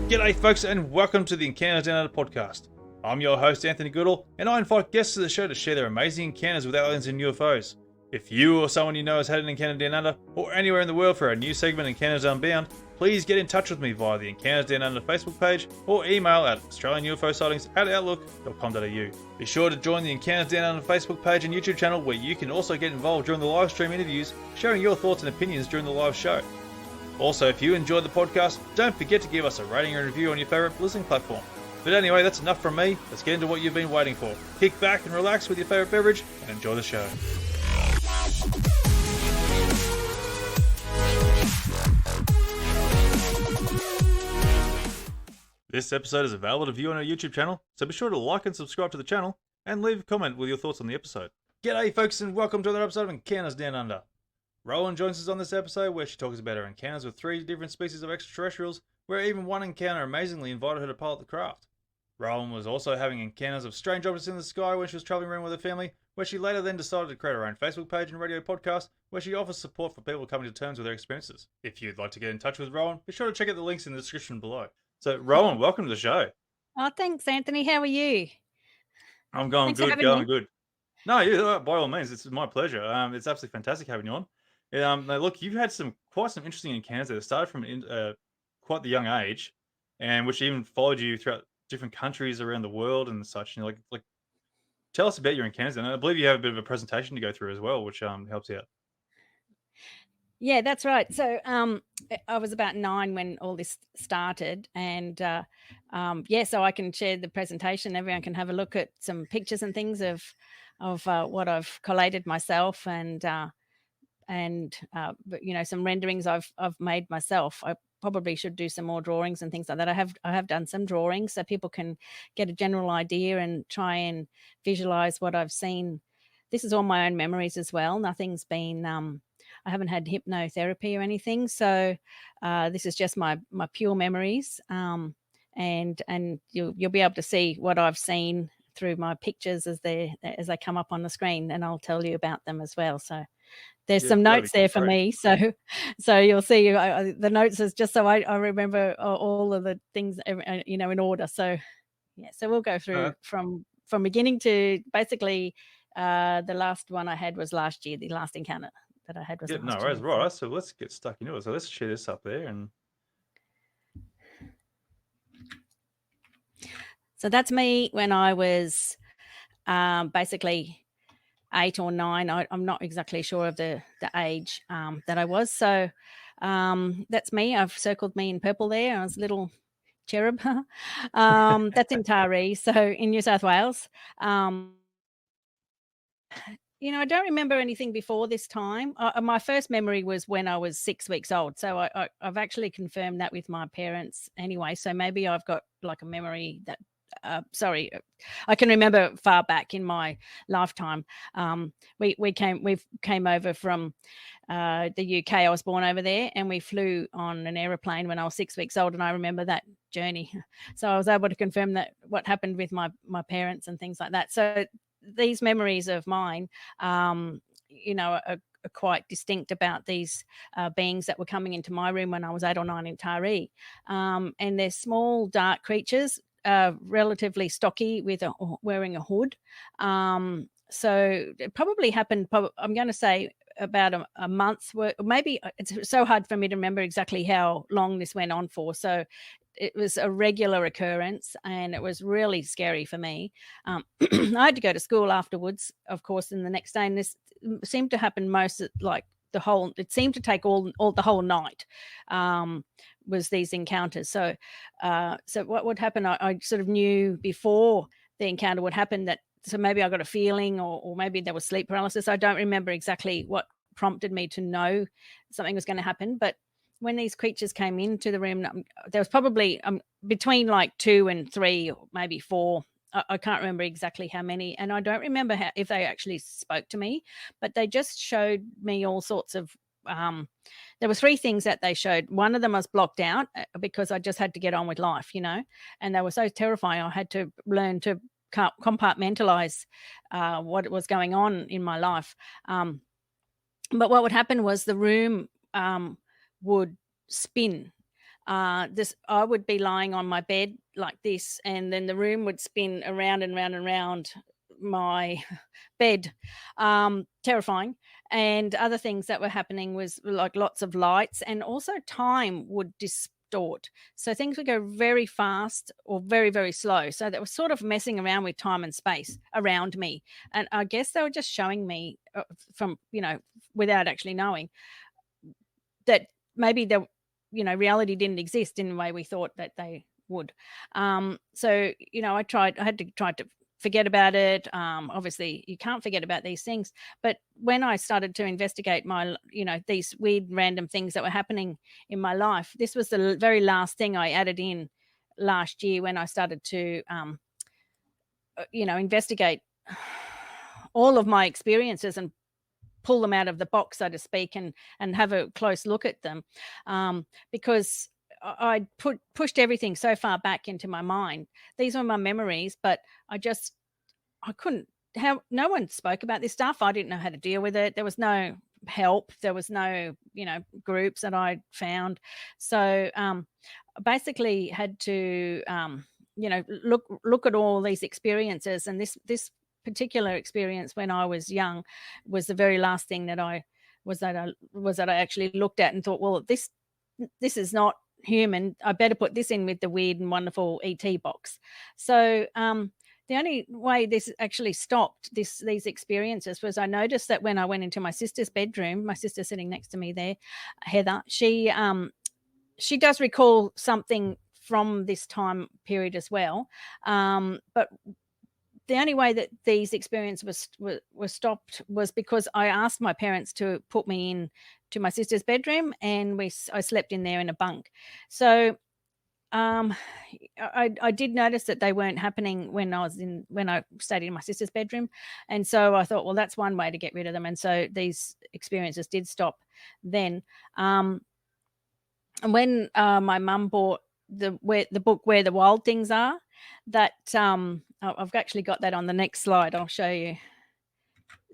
G'day folks and welcome to the Encounters Down Under podcast. I'm your host Anthony Goodall and I invite guests to the show to share their amazing encounters with aliens and UFOs. If you or someone you know has had an encounter down under or anywhere in the world for our new segment Encounters Unbound, please get in touch with me via the Encounters Down Under Facebook page or email at australianufosightingsattlook.com.au. Be sure to join the Encounters Down Under Facebook page and YouTube channel where you can also get involved during the live stream interviews, sharing your thoughts and opinions during the live show. Also, if you enjoyed the podcast, don't forget to give us a rating and review on your favourite listening platform. But anyway, that's enough from me. Let's get into what you've been waiting for. Kick back and relax with your favourite beverage and enjoy the show. This episode is available to view on our YouTube channel, so be sure to like and subscribe to the channel and leave a comment with your thoughts on the episode. G'day folks and welcome to another episode of Encounters Down Under. Rowan joins us on this episode where she talks about her encounters with 3 different species of extraterrestrials, where even one encounter amazingly invited her to pilot the craft. Rowan was also having encounters of strange objects in the sky when she was travelling around with her family, where she later then decided to create her own Facebook page and radio podcast where she offers support for people coming to terms with their experiences. If you'd like to get in touch with Rowan, be sure to check out the links in the description below. So Rowan, welcome to the show. Oh, thanks, Anthony. How are you? I'm going Thanks for good, having going me. good. No, by all means, it's my pleasure. It's absolutely fantastic having you on. Now look, you've had quite some interesting encounters that started from quite the young age, and which even followed you throughout different countries around the world and such. And like, tell us about your encounters. And I believe you have a bit of a presentation to go through as well, which helps out. Yeah, that's right. So, I was about 9 when all this started, and so I can share the presentation. Everyone can have a look at some pictures and things of what I've collated myself, but, some renderings I've made myself. I probably should do some more drawings and things like that. I have done some drawings so people can get a general idea and try and visualize what I've seen. This is all my own memories as well. Nothing's been I haven't had hypnotherapy or anything, so this is just my pure memories. And you'll be able to see what I've seen through my pictures as they come up on the screen, and I'll tell you about them as well. So there's some That'd notes be there for great. me. So you'll see the notes is just so I remember all of the things, in order. So yeah, so we'll go through from beginning to basically the last one I had was last year. The last encounter that I had was Yeah, no last worries. year. Right, so let's get stuck into it. So let's share this up there and. So that's me when I was basically 8 or 9. I'm not exactly sure of the age that I was. So that's me. I've circled me in purple there. I was a little cherub. That's in Taree, so in New South Wales. I don't remember anything before this time. My first memory was when I was 6 weeks old. So I've actually confirmed that with my parents anyway. So maybe I've got like a memory that I can remember far back in my lifetime. We came over from the UK. I was born over there, and we flew on an aeroplane when I was 6 weeks old, and I remember that journey. So I was able to confirm that what happened with my parents and things like that. So these memories of mine, are quite distinct about these beings that were coming into my room when I was 8 or 9 in Taree. And they're small, dark creatures, relatively stocky wearing a hood. So it probably happened, I'm going to say about a month's work. Maybe it's so hard for me to remember exactly how long this went on for. So it was a regular occurrence, and it was really scary for me. I had to go to school afterwards, of course, in the next day, and this seemed to happen it seemed to take all the whole night, was these encounters. So what would happen, I sort of knew before the encounter would happen so maybe I got a feeling, or maybe there was sleep paralysis. I don't remember exactly what prompted me to know something was going to happen, but when these creatures came into the room, there was probably between like 2 and 3, or maybe 4. I can't remember exactly how many, and I don't remember if they actually spoke to me, but they just showed me all sorts of. There were 3 things that they showed. One of them was blocked out because I just had to get on with life, and they were so terrifying. I had to learn to compartmentalize what was going on in my life. But what would happen was the room would spin this I would be lying on my bed like this, and then the room would spin around and round and round my bed. Terrifying. And other things that were happening was like lots of lights, and also time would distort. So things would go very fast or very, very slow. So that was sort of messing around with time and space around me. And I guess they were just showing me from, without actually knowing that maybe reality didn't exist in the way we thought that they would. So I had to try to forget about it. Obviously you can't forget about these things, but when I started to investigate these weird random things that were happening in my life, this was the very last thing I added in last year when I started to investigate all of my experiences and pull them out of the box, so to speak, and have a close look at them, because I pushed everything so far back into my mind. These were my memories, but I couldn't. How no one spoke about this stuff. I didn't know how to deal with it. There was no help. There was no groups that I found. So I basically had to look at all these experiences, and this particular experience when I was young was the very last thing that I actually looked at and thought, well, this is not human. I better put this in with the weird and wonderful ET box. So the only way this actually stopped these experiences was I noticed that when I went into my sister's bedroom, my sister sitting next to me there, Heather, she does recall something from this time period as well. But the only way that these experiences were stopped was because I asked my parents to put me in to my sister's bedroom, and I slept in there in a bunk. So um, I did notice that they weren't happening when I stayed in my sister's bedroom, and so I thought, well, that's one way to get rid of them, and so these experiences did stop then. And when my mum bought the book Where the Wild Things Are, that I've actually got that on the next slide. I'll show you.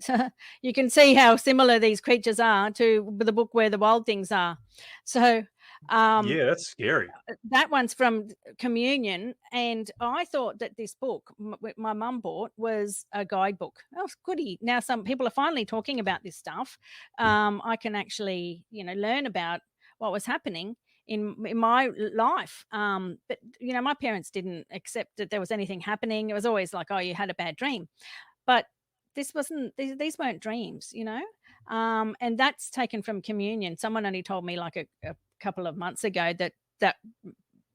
So you can see how similar these creatures are to the book Where the Wild Things Are. So Yeah, that's scary. that one's from communion, and I thought that this book my mum bought was a guidebook. Oh, goody! Now some people are finally talking about this stuff. I can actually learn about what was happening in my life. But my parents didn't accept that there was anything happening. It was always like, oh, you had a bad dream. But this wasn't these weren't dreams, and that's taken from communion. Someone only told me like a couple of months ago that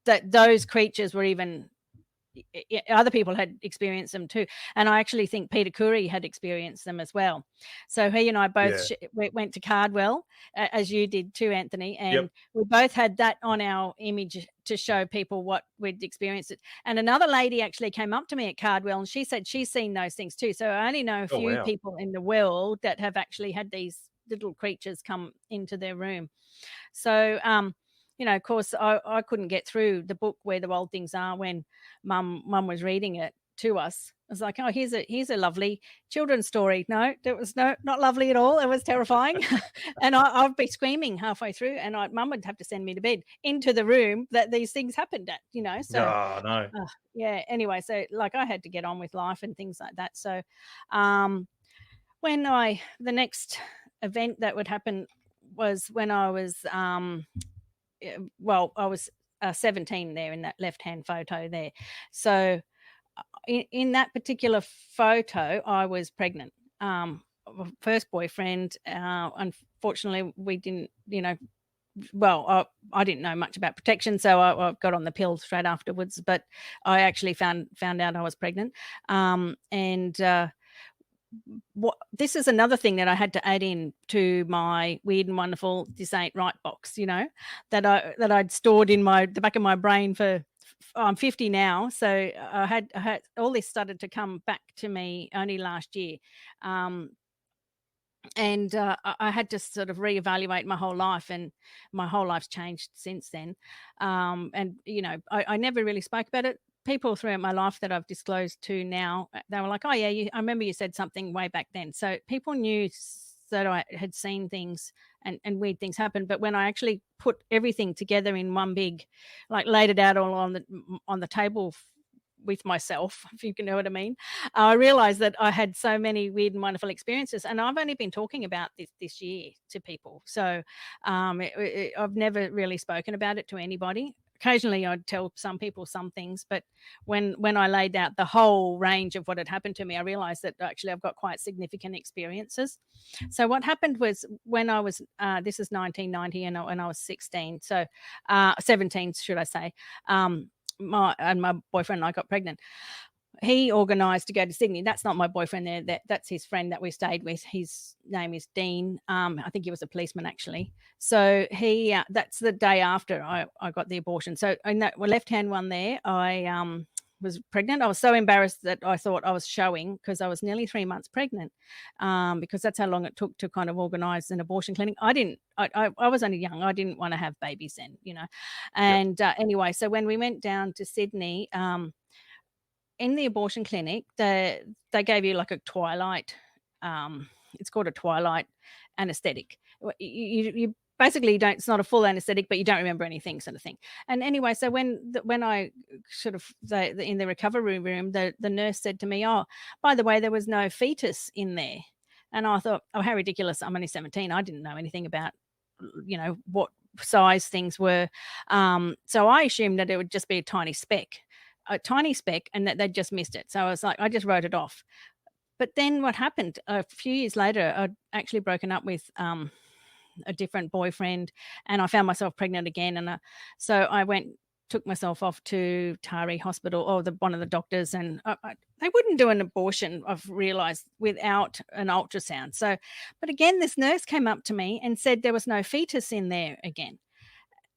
that those creatures were even other people had experienced them too, and I actually think Peter Curry had experienced them as well. So he and I both Yeah. went to Cardwell, as you did too, Anthony, Yep. and we both had that on our image to show people what we'd experienced. It. And another lady actually came up to me at Cardwell, and she said she's seen those things too. So I only know a Oh few wow. people in the world that have actually had these little creatures come into their room. So, of course, I couldn't get through the book Where the Wild Things Are when mum was reading it to us. I was like, oh, here's a lovely children's story. No, it was not lovely at all. It was terrifying, and I'd be screaming halfway through, and mum would have to send me to bed into the room that these things happened at. So Oh no. yeah. Anyway, so like I had to get on with life and things like that. So, um, when the next event that would happen was when I was I was 17 there in that left hand photo there. So in that particular photo, I was pregnant. First boyfriend. Unfortunately, we didn't. I didn't know much about protection, so I got on the pill straight afterwards. But I actually found out I was pregnant, and what this is another thing that I had to add in to my weird and wonderful this ain't right box, that I'd stored in the back of my brain for I'm 50 now, so I had all this started to come back to me only last year. Um, and I had to sort of reevaluate my whole life, and my whole life's changed since then. And I never really spoke about it. People throughout my life that I've disclosed to now, they were like, "Oh yeah, I remember you said something way back then." So people knew that I had seen things and weird things happen. But when I actually put everything together in one big, like laid it out all on the table with myself, if you can know what I mean, I realized that I had so many weird and wonderful experiences, and I've only been talking about this year to people. So I've never really spoken about it to anybody. Occasionally, I'd tell some people some things, but when I laid out the whole range of what had happened to me, I realized that actually I've got quite significant experiences. So what happened was when I was this is 1990, and when I was 16, so 17, should I say? My boyfriend and I got pregnant. He organised to go to Sydney. That's not my boyfriend there. That's his friend that we stayed with. His name is Dean. I think he was a policeman actually. So he that's the day after I got the abortion. So in that left-hand one there, I was pregnant. I was so embarrassed that I thought I was showing, because I was nearly 3 months pregnant, because that's how long it took to kind of organise an abortion clinic. I was only young. I didn't want to have babies then, you know. Yep. And anyway, so when we went down to Sydney, in the abortion clinic, they gave you like a twilight. It's called a twilight anesthetic. You basically don't. It's not a full anesthetic, but you don't remember anything, sort of thing. And anyway, so when I sort of in the recovery room, the nurse said to me, "Oh, by the way, there was no fetus in there." And I thought, "Oh, how ridiculous! I'm only 17. I didn't know anything about, you know, what size things were." So I assumed that it would just be a tiny speck, and that they'd just missed it. So I was like, I just wrote it off. But then what happened a few years later, I'd actually broken up with a different boyfriend, and I found myself pregnant again. And so I took myself off to Tari Hospital, or one of the doctors, and they wouldn't do an abortion, I've realized, without an ultrasound. So, but again, this nurse came up to me and said there was no fetus in there again.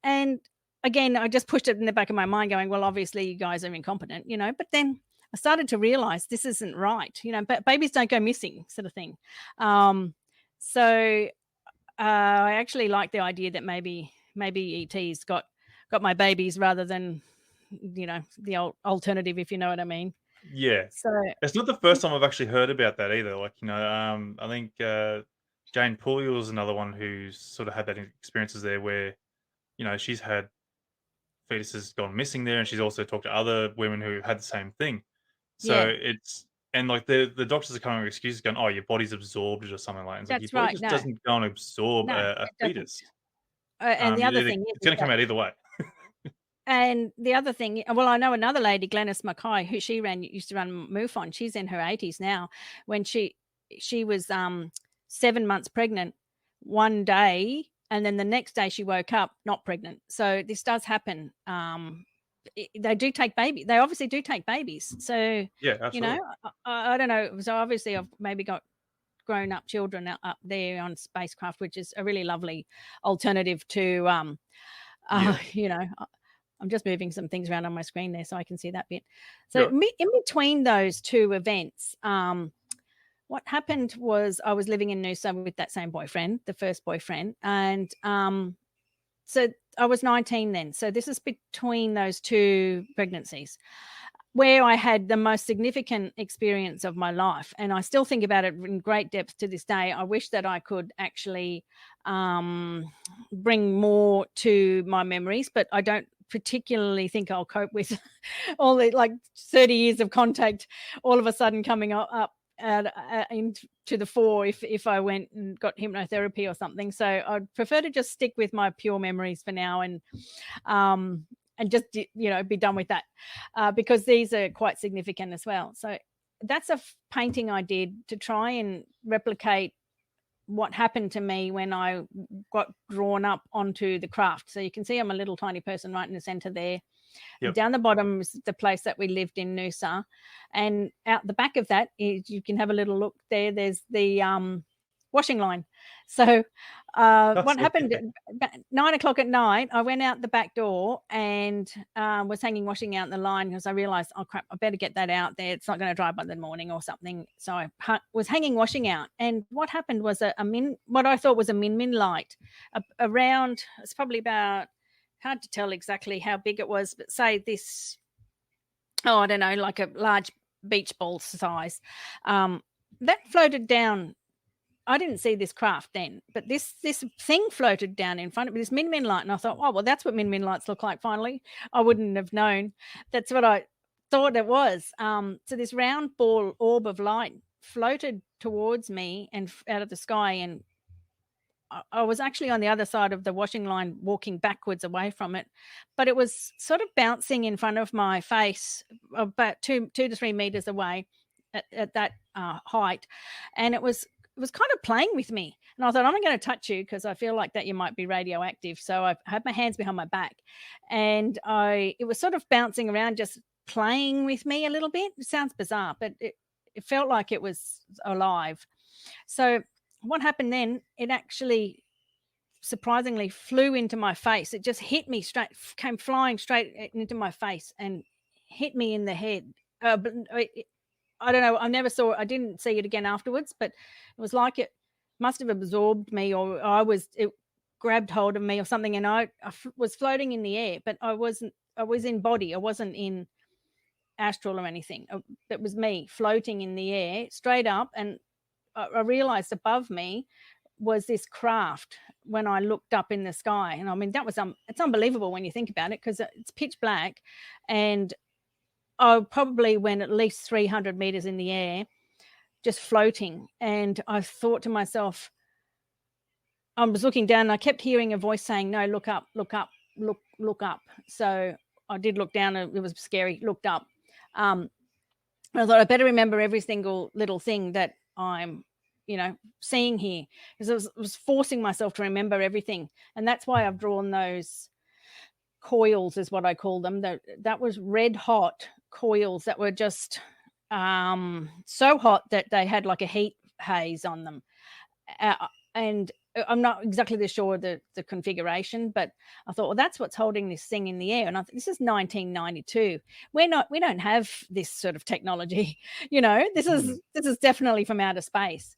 And again, I just pushed it in the back of my mind going, well, obviously you guys are incompetent, you know. But then I started to realize this isn't right, you know, but babies don't go missing, sort of thing. So I actually like the idea that maybe ET's got my babies rather than, you know, the alternative, if you know what I mean. Yeah. So It's not the first time I've actually heard about that either. Like, I think Jane Pulley was another one who's sort of had that experiences there where, she's had fetuses gone missing there, and she's also talked to other women who had the same thing. So yeah, it's and like the doctors are coming with excuses going, "Oh, your body's absorbed it," or something like that. It's like your that's body right. just No, doesn't go and absorb no, a it doesn't. fetus. And the other thing It's is going to come that. out either way. And the other thing, well, I know another lady, Glenys Mackay, who used to run MUFON. She's in her 80s now. When she was 7 months pregnant one day, and then the next day she woke up not pregnant. So this does happen. They do take baby. They obviously do take babies. So Yeah, you know, absolutely. I don't know. So obviously I've maybe got grown up children up there on spacecraft, which is a really lovely alternative to Yeah, you know, I'm just moving some things around on my screen there so I can see that bit. So you're right. in between those two events, what happened was I was living in Noosa with that same boyfriend, the first boyfriend, and so I was 19 then. So this is between those two pregnancies where I had the most significant experience of my life. And I still think about it in great depth to this day. I wish that I could actually bring more to my memories, but I don't particularly think I'll cope with all the like 30 years of contact all of a sudden coming up into the fore if I went and got hypnotherapy or something. So I'd prefer to just stick with my pure memories for now, um, and just be done with that, because these are quite significant as well. So that's a painting I did to try and replicate what happened to me when I got drawn up onto the craft. So you can see I'm a little tiny person right in the center there. And Yep. down the bottom is the place that we lived in, Noosa. And out the back of that is, you can have a little look there. There's the washing line. So what So, happened yeah. at 9 o'clock at night, I went out the back door and was hanging washing out the line, because I realized, oh crap, I better get that out there. It's not going to dry by the morning or something. So I was hanging washing out. And what happened was what I thought was a min light around, it's probably about, hard to tell exactly how big it was, but say this, I don't know, like a large beach ball size, that floated down I didn't see this craft then, but this thing floated down in front of me, this min min light, and I thought, oh well, that's what min min lights look like. Finally, I wouldn't have known. That's what I thought it was. So this round ball orb of light floated towards me and out of the sky, and I was actually on the other side of the washing line, walking backwards away from it, but it was sort of bouncing in front of my face, about 2 to 3 meters away, at that height, and it was kind of playing with me. And I thought, I'm not going to touch you because I feel like that you might be radioactive. So I had my hands behind my back, and it was sort of bouncing around, just playing with me a little bit. It sounds bizarre, but it felt like it was alive. So what happened then? It actually surprisingly flew into my face. It just hit me straight, came flying straight into my face and hit me in the head. But I don't know. I didn't see it again afterwards, but it was like it must have absorbed me, or it grabbed hold of me or something. And I was floating in the air, but I was in body. I wasn't in astral or anything. It was me floating in the air straight up. And I realized above me was this craft when I looked up in the sky. And I mean, it's unbelievable when you think about it, because it's pitch black, and I probably went at least 300 meters in the air, just floating. And I thought to myself, I was looking down and I kept hearing a voice saying, no, look up, look up, look up. So I did look down, and it was scary, looked up. I thought I better remember every single little thing that I'm, seeing here, because I was forcing myself to remember everything. And that's why I've drawn those coils, is what I call them. That was red hot coils that were just so hot that they had like a heat haze on them. And I'm not exactly sure the configuration, but I thought, well, that's what's holding this thing in the air. And I thought, this is 1992. We don't have this sort of technology. This is definitely from outer space.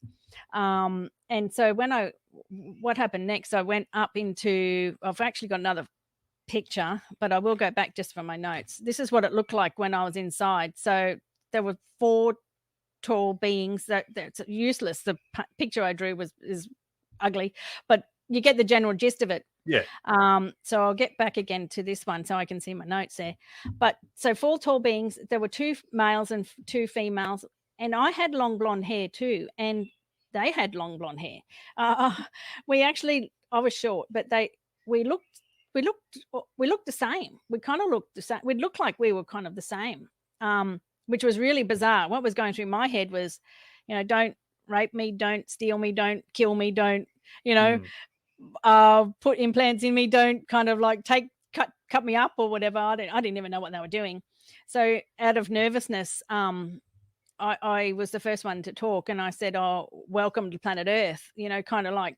And so what happened next? I went up into. I've actually got another picture, but I will go back just for my notes. This is what it looked like when I was inside. So there were 4 tall beings. That's useless. The picture I drew is ugly, but you get the general gist of it. Yeah. So I'll get back again to this one so I can see my notes there. But so 4 tall beings. There were 2 males and 2 females, and I had long blonde hair too, and they had long blonde hair. I was short, but we looked the same. We kind of looked the same. We looked like we were kind of the same, which was really bizarre. What was going through my head was, don't rape me, don't steal me, don't kill me, don't, put implants in me, don't kind of like cut me up or whatever. I didn't even know what they were doing. So out of nervousness, I was the first one to talk, and I said, oh, welcome to planet Earth, kind of like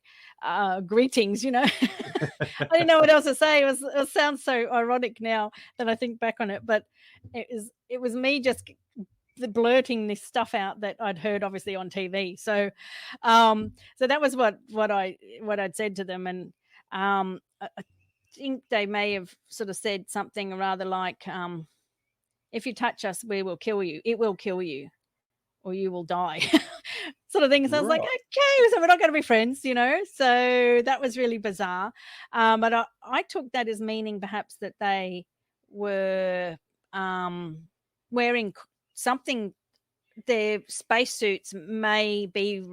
greetings, I didn't know what else to say. It sounds so ironic now that I think back on it, but it was me just blurting this stuff out that I'd heard obviously on TV. So so that was what I'd said to them. And I think they may have sort of said something rather like, if you touch us, we will kill you. It will kill you, or you will die, sort of thing. So I was like, okay, so we're not going to be friends, So that was really bizarre. But I took that as meaning perhaps that they were wearing something. Their spacesuits may be,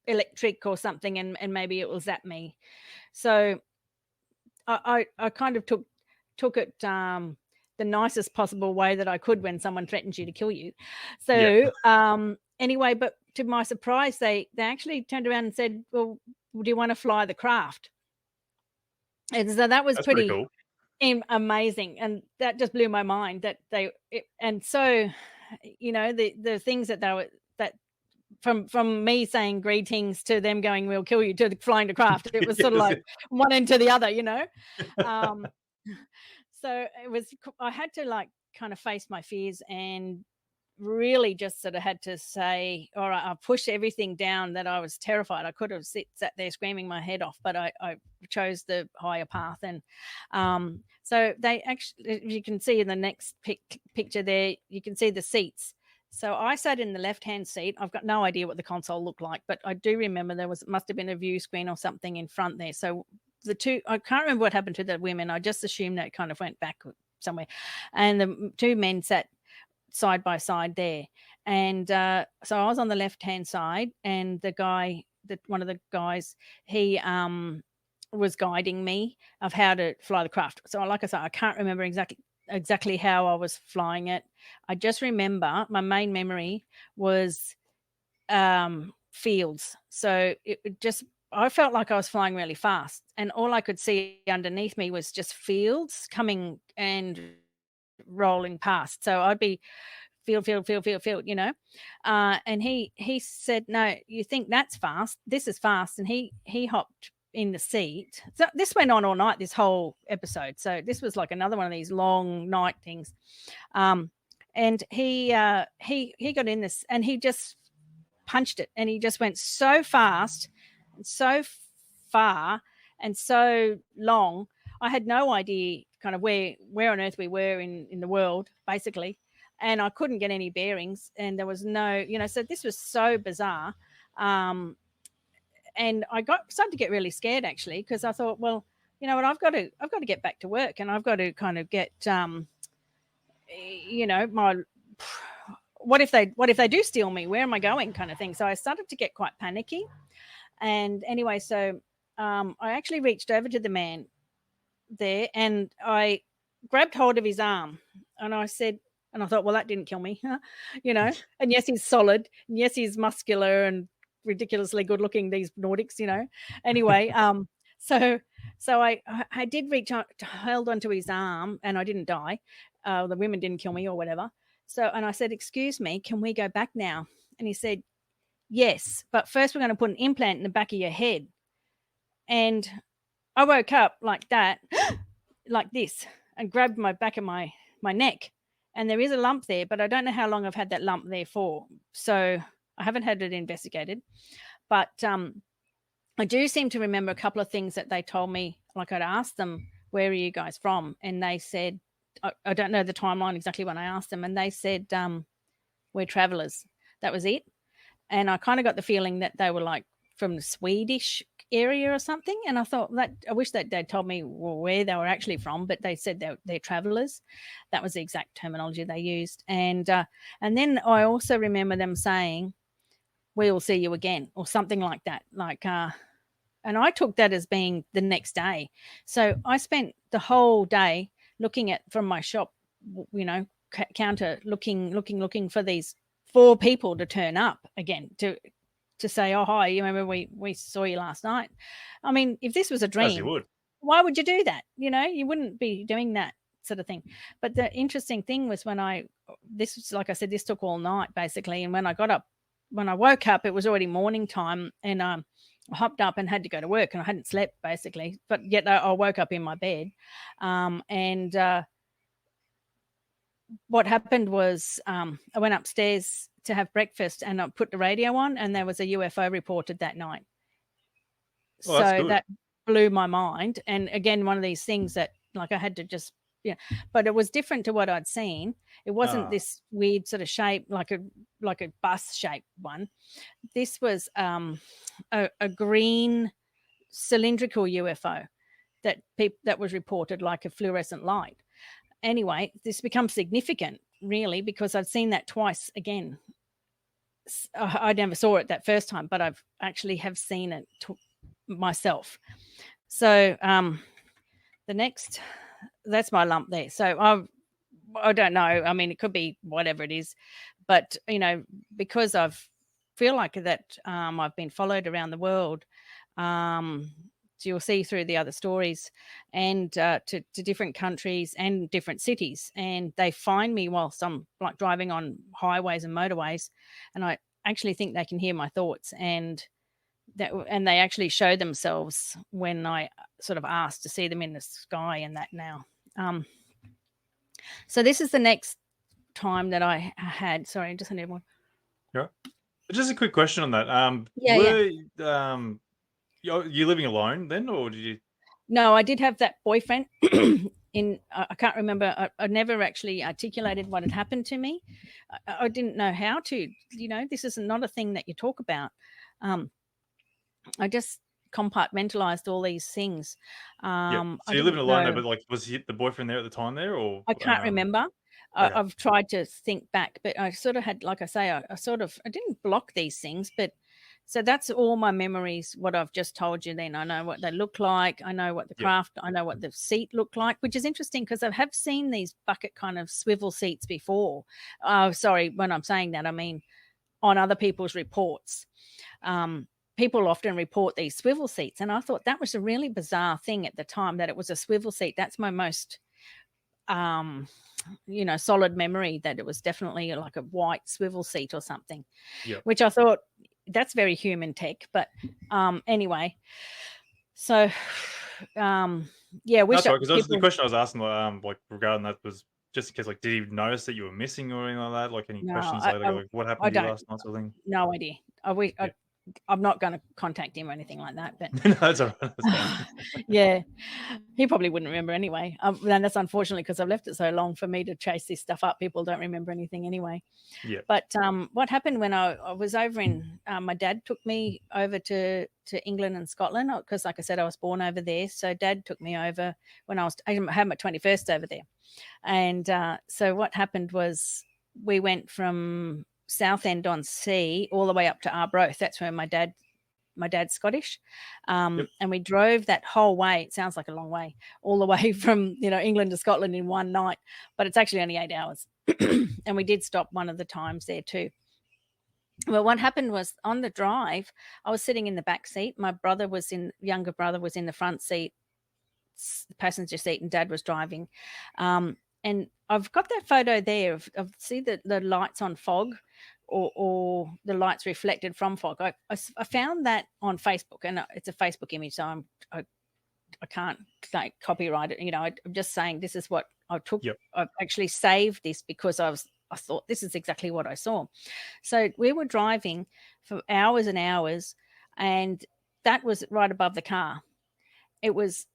electric or something, and maybe it will zap me. So I kind of took it the nicest possible way that I could when someone threatens you to kill you. So anyway, but to my surprise, they actually turned around and said, well, do you want to fly the craft? And so that was pretty cool. Amazing. And that just blew my mind that and so, the things that they were, that from me saying greetings to them going, we'll kill you, to flying the craft, it was sort of like one end to the other, So I had to like kind of face my fears, and really just sort of had to say, all right, I'll push everything down, that I was terrified. I could have sat there screaming my head off, but I chose the higher path. And so they actually, you can see in the next picture there, you can see the seats. So I sat in the left-hand seat. I've got no idea what the console looked like, but I do remember must have been a view screen or something in front there. So I can't remember what happened to the women. I just assumed that it kind of went back somewhere. And the two men sat side by side there. And so I was on the left-hand side, and one of the guys, he was guiding me of how to fly the craft. So like I said, I can't remember exactly how I was flying it. I just remember my main memory was fields. So I felt like I was flying really fast, and all I could see underneath me was just fields coming and rolling past. So I'd be field, and he said, "No, you think that's fast? This is fast." And he hopped in the seat. So this went on all night, this whole episode. So this was like another one of these long night things. And he got in this, and he just punched it, and he just went so fast and so far and so long. I had no idea kind of where on earth we were in the world, basically. And I couldn't get any bearings, and there was no, so this was so bizarre. And I started to get really scared, actually, because I thought, well, you know what, I've got to get back to work, and I've got to kind of get, my, what if they do steal me? Where am I going, kind of thing. So I started to get quite panicky. And anyway, so I actually reached over to the man there, and I grabbed hold of his arm, and I said, and I thought, well, that didn't kill me, and yes, he's solid, and yes, he's muscular and ridiculously good looking, these Nordics, anyway. So I did reach out, held onto his arm, and I didn't die. The women didn't kill me or whatever. So, and I said, excuse me, can we go back now? And he said, yes, but first we're going to put an implant in the back of your head. And I woke up like that, like this, and grabbed my back of my neck. And there is a lump there, but I don't know how long I've had that lump there for. So I haven't had it investigated. But I do seem to remember a couple of things that they told me. Like, I'd asked them, where are you guys from? And they said, I don't know the timeline exactly when I asked them. And they said, we're travelers. That was it. And I kind of got the feeling that they were like from the Swedish area or something. And I thought, that I wish that they'd told me where they were actually from, but they said they're travelers. That was the exact terminology they used. And then I also remember them saying, we will see you again, or something like that. Like, and I took that as being the next day. So I spent the whole day looking at, from my shop, counter, looking for these 4 people to turn up again to say, oh, hi, you remember we saw you last night. I mean, if this was a dream, As you would. Why would you do that? You wouldn't be doing that sort of thing. But the interesting thing was this was, like I said, this took all night basically. And when I woke up, it was already morning time, and I hopped up and had to go to work, and I hadn't slept basically, but yet I woke up in my bed. And what happened was I went upstairs to have breakfast, and I put the radio on, and there was a UFO reported that night. Well, that's so good. that blew my mind. And again, one of these things that, like, I had to just, but it was different to what I'd seen. It wasn't this weird sort of shape, like a bus shaped one. This was a green cylindrical UFO that was reported, like a fluorescent light. Anyway, this becomes significant, really, because I've seen that twice again. I never saw it that first time, but I've actually have seen it myself. So that's my lump there. So I don't know. I mean, it could be whatever it is, but because I feel like that I've been followed around the world. So you'll see through the other stories, and to different countries and different cities, and they find me whilst I'm like driving on highways and motorways, and I actually think they can hear my thoughts, and they actually show themselves when I sort of ask to see them in the sky and that now. So this is the next time that I had. Sorry, I just need one. Yeah. Just a quick question on that. You living alone then, or did you? No, I did have that boyfriend I can't remember. I never actually articulated what had happened to me. I didn't know how to. This is not a thing that you talk about. I just compartmentalized all these things. Yep. I So you're living didn't alone there, know. but, like, was the boyfriend there at the time there or, I can't remember. okay. I've tried to think back, but I sort of had, like I say, I didn't block these things, but so that's all my memories. What I've just told you, then I know what they look like. I know what the Yep. craft. I know what the seat looked like, which is interesting because I have seen these bucket kind of swivel seats before. Oh, sorry, when I'm saying that, I mean on other people's reports. People often report these swivel seats, and I thought that was a really bizarre thing at the time that it was a swivel seat. That's my most solid memory, that it was definitely like a white swivel seat or something, Yep. which I thought that's very human tech. But anyway, so yeah, wish That's that right, 'cause the people. question I was asking, like, regarding that was just in case, like, did he notice that you were missing or anything like that? Like, any No, questions like, "What I happened to you don't. last night?" sort of thing? No idea. I wish. Yeah. I'm not going to contact him or anything like that. But No, that's alright, that's fine. yeah, he probably wouldn't remember anyway. And that's unfortunately because I've left it so long for me to chase this stuff up. People don't remember anything anyway. Yeah. But what happened when I was over in, my dad took me over to England and Scotland because, like I said, I was born over there. So Dad took me over when I had my 21st over there. And so what happened was we went from Southend-on-Sea all the way up to Arbroath. That's where my dad's Scottish. Yep. And we drove that whole way. It sounds like a long way, all the way from, England to Scotland in one night, but it's actually only 8 hours. And we did stop one of the times there too. Well, what happened was on the drive, I was sitting in the back seat. My younger brother was in the front seat, passenger seat, and Dad was driving. And I've got that photo there of see the lights on fog, or the lights reflected from fog. I found that on Facebook, and it's a Facebook image, so I can't like copyright it. I'm just saying this is what I took. Yep. I've actually saved this because I thought this is exactly what I saw. So we were driving for hours and hours, and that was right above the car. It was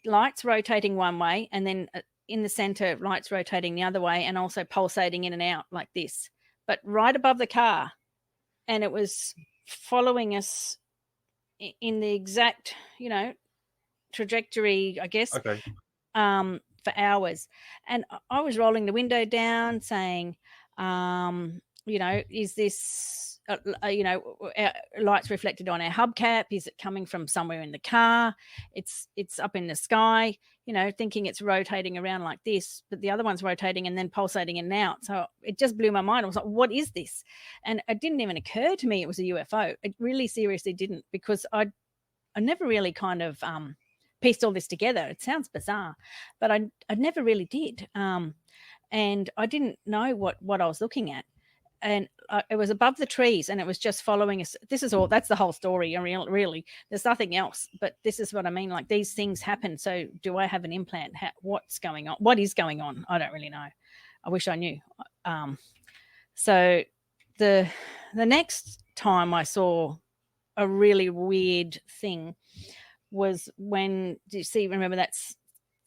lights rotating one way, and then in the center, lights rotating the other way, and also pulsating in and out like this, but right above the car. And it was following us in the exact, trajectory, I guess, Okay. for hours. And I was rolling the window down saying, is this, lights reflected on our hubcap? Is it coming from somewhere in the car? It's up in the sky, thinking it's rotating around like this, but the other one's rotating and then pulsating in and out. So it just blew my mind. I was like, what is this? And it didn't even occur to me it was a UFO. It really seriously didn't, because I never really kind of pieced all this together. It sounds bizarre, but I never really did. And I didn't know what I was looking at. And it was above the trees, and it was just following us. That's the whole story. Really, there's nothing else, but this is what I mean. Like, these things happen. So do I have an implant? What's going on? What is going on? I don't really know. I wish I knew. So the next time I saw a really weird thing was when, remember that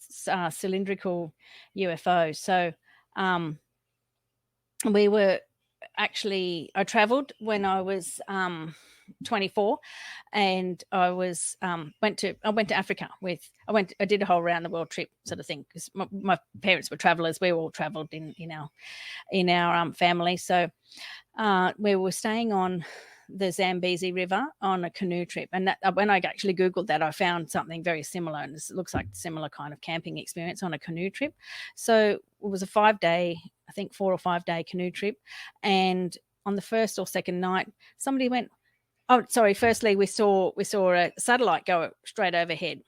cylindrical UFO? So we were actually, I traveled when I was 24, and I was went to Africa I did a whole round the world trip sort of thing, because my parents were travelers. We all traveled in our family. So we were staying on the Zambezi River on a canoe trip, and that, when I actually Googled that, I found something very similar, and it looks like a similar kind of camping experience on a canoe trip. So it was a 5-day, I think 4 or 5 day canoe trip, and on the first or second night, somebody went, oh, sorry, firstly we saw a satellite go straight overhead,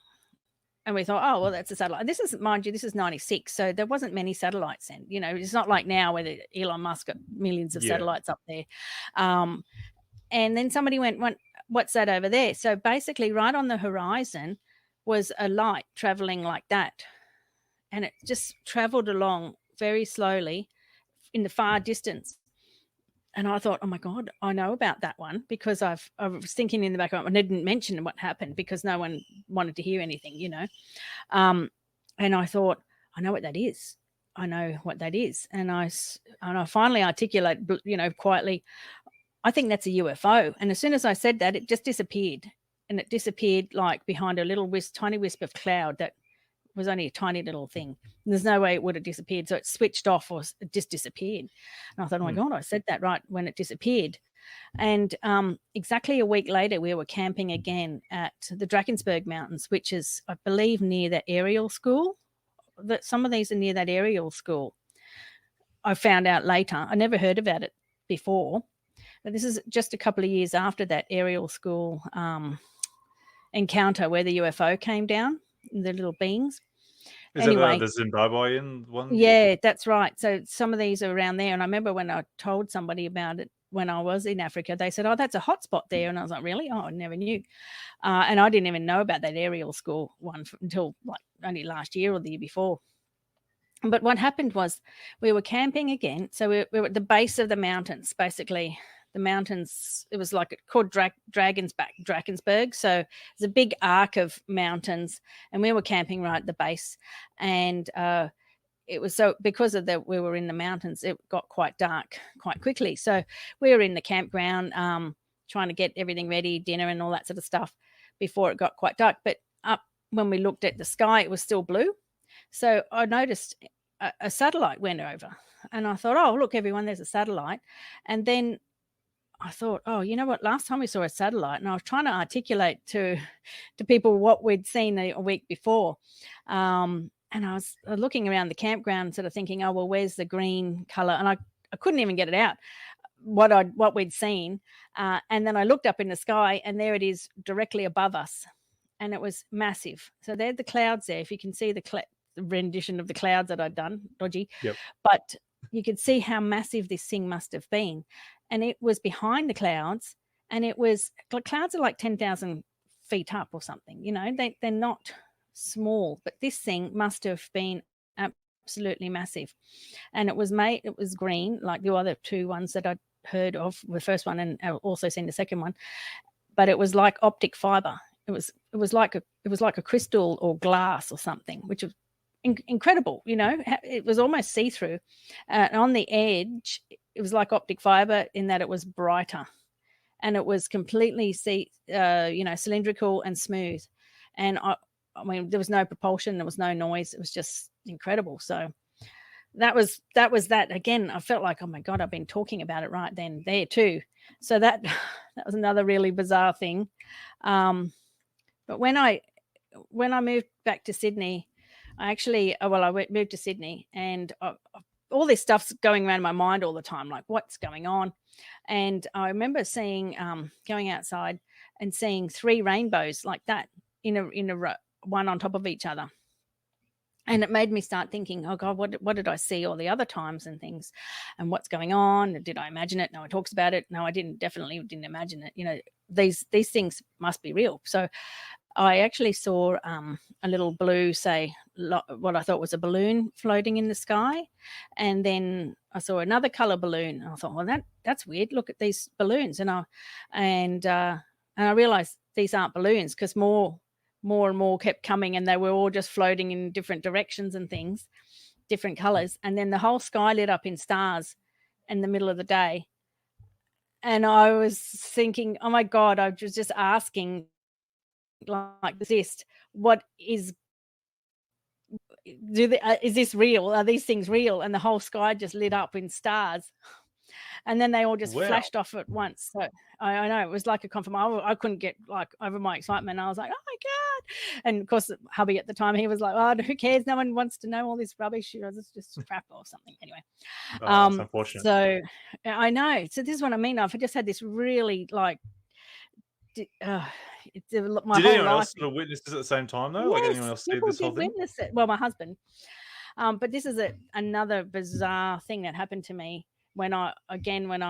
and we thought, oh, well, that's a satellite. This is, mind you, this is 96, so there wasn't many satellites then. It's not like now where Elon Musk got millions of satellites up there. And then somebody went, what's that over there? So basically right on the horizon was a light traveling like that. And it just traveled along very slowly in the far distance. And I thought, oh my God, I know about that one, because I was thinking in the back of my mind, I didn't mention what happened because no one wanted to hear anything, And I thought, I know what that is. I know what that is. And I finally articulate, quietly, I think that's a UFO. And as soon as I said that, it just disappeared. And it disappeared like behind a little tiny wisp of cloud that was only a tiny little thing. And there's no way it would have disappeared. So it switched off or it just disappeared. And I thought, oh my God, I said that right when it disappeared. And exactly a week later, we were camping again at the Drakensberg Mountains, which is, I believe, near the aerial school. That some of these are near that aerial school. I found out later. I never heard about it before. But this is just a couple of years after that aerial school encounter where the UFO came down, the little beings. Is Anyway, that the Zimbabwean one? yeah, that's right. So some of these are around there. And I remember when I told somebody about it when I was in Africa, they said, oh, that's a hotspot there. And I was like, really? Oh, I never knew. And I didn't even know about that aerial school one until like only last year or the year before. But what happened was we were camping again. So we were at the base of the mountains, basically. The mountains, it was like called Drakensberg. So it's a big arc of mountains. And we were camping right at the base. And it was so because of that we were in the mountains, it got quite dark quite quickly. So we were in the campground trying to get everything ready, dinner and all that sort of stuff before it got quite dark. But up when we looked at the sky, it was still blue. So I noticed a satellite went over and I thought, oh, look, everyone, there's a satellite. And then I thought, oh, you know what? Last time we saw a satellite, and I was trying to articulate to people what we'd seen a week before. And I was looking around the campground sort of thinking, oh, well, where's the green color? And I couldn't even get it out, what we'd seen. And then I looked up in the sky and there it is directly above us. And it was massive. So there are the clouds there. If you can see the rendition of the clouds that I'd done, dodgy. Yep. But you could see how massive this thing must have been. And it was behind the clouds. And it was, clouds are like 10,000 feet up or something. You know, they're not small. But this thing must have been absolutely massive. And it was green, like the other two ones that I'd heard of, the first one and also seen the second one. But it was like optic fiber. It was like a crystal or glass or something, which was incredible. You know, it was almost see-through. And on the edge, it was like optic fiber in that it was brighter, and it was completely cylindrical and smooth. And I mean, there was no propulsion, there was no noise. It was just incredible. So that was that. Again, I felt like, oh my God, I've been talking about it right then there too. So that was another really bizarre thing. But when I moved back to Sydney, I moved to Sydney, and all this stuff's going around in my mind all the time, like what's going on. And I remember seeing, going outside and seeing 3 rainbows like that in a row, one on top of each other. And it made me start thinking, oh God, what did I see all the other times and things, and what's going on? Did I imagine it? No one talks about it. No, I definitely didn't imagine it. You know, these things must be real. So I actually saw a little blue, what I thought was a balloon floating in the sky. And then I saw another color balloon. And I thought, well, that's weird. Look at these balloons. And I realized these aren't balloons, because more and more kept coming, and they were all just floating in different directions and things, different colors. And then the whole sky lit up in stars in the middle of the day. And I was thinking, oh my God, I was just asking, like, what is is this real? Are these things real? And the whole sky just lit up in stars, and then they all just flashed off at once. So I know it was like a confirmation. I couldn't get like over my excitement. I was like, oh my God. And of course, hubby at the time, he was like, oh, who cares? No one wants to know all this rubbish. It's just crap or something. Anyway. That's unfortunate. So I know. So this is what I mean. I've just had this really like, did anyone else sort of witness this at the same time though? Yes, like anyone else see this whole thing? Witness it. Well, my husband. But this is another bizarre thing that happened to me when I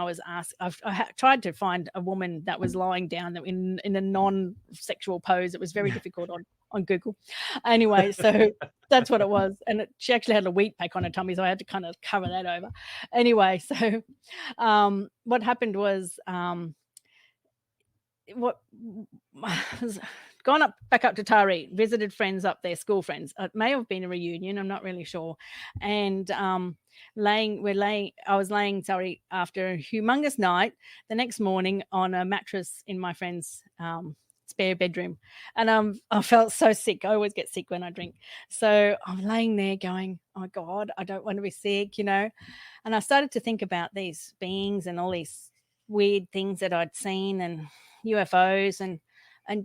was asked. I tried to find a woman that was lying down in a non-sexual pose. It was very difficult on Google. Anyway, so that's what it was. And she actually had a wheat pack on her tummy, so I had to kind of cover that over. Anyway, so what happened was, gone back up to Taree, visited friends up there, school friends. It may have been a reunion, I'm not really sure. And I was laying after a humongous night the next morning on a mattress in my friend's spare bedroom, and I felt so sick. I always get sick when I drink, so I'm laying there going, oh my God, I don't want to be sick, and I started to think about these beings and all these weird things that I'd seen and UFOs, and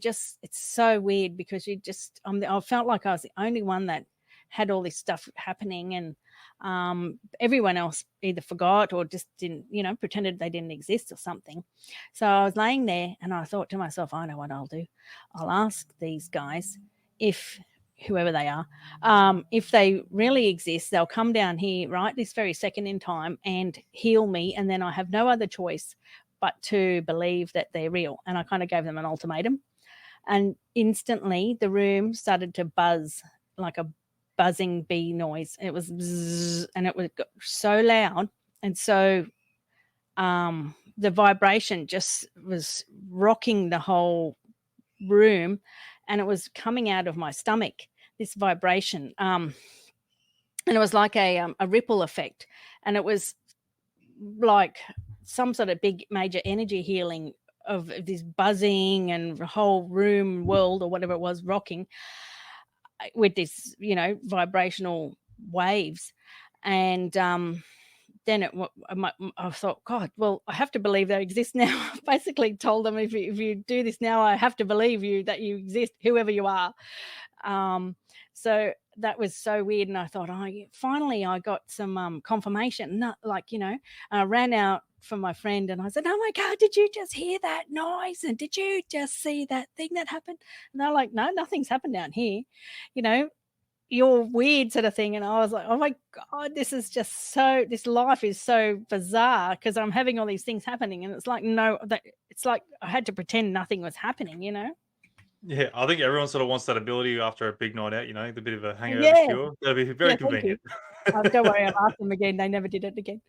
just it's so weird because I felt like I was the only one that had all this stuff happening, and everyone else either forgot or just didn't, pretended they didn't exist or something. So I was laying there and I thought to myself, I know what I'll do. I'll ask these guys, if whoever they are, if they really exist, they'll come down here right this very second in time and heal me, and then I have no other choice but to believe that they're real. And I kind of gave them an ultimatum, and instantly the room started to buzz like a buzzing bee noise. It was bzzz, and it was so loud, and so the vibration just was rocking the whole room, and it was coming out of my stomach, this vibration, and it was like a ripple effect, and it was like some sort of big major energy healing of this buzzing and the whole room world or whatever it was rocking with this, vibrational waves. And then I thought, God, well, I have to believe they exist now. I basically told them, if you do this now, I have to believe that you exist, whoever you are. So that was so weird. And I thought, finally I got some confirmation. Not like, I ran out from my friend and I said, oh my God, did you just hear that noise? And did you just see that thing that happened? And they're like, no, nothing's happened down here. You're weird, sort of thing. And I was like, oh my God, this life is so bizarre because I'm having all these things happening. And it's like, it's like I had to pretend nothing was happening, Yeah, I think everyone sort of wants that ability after a big night out, the bit of a hangover Yeah. cure. That'd be very Yeah, thank you. convenient. Don't worry, I've asked them again. They never did it again.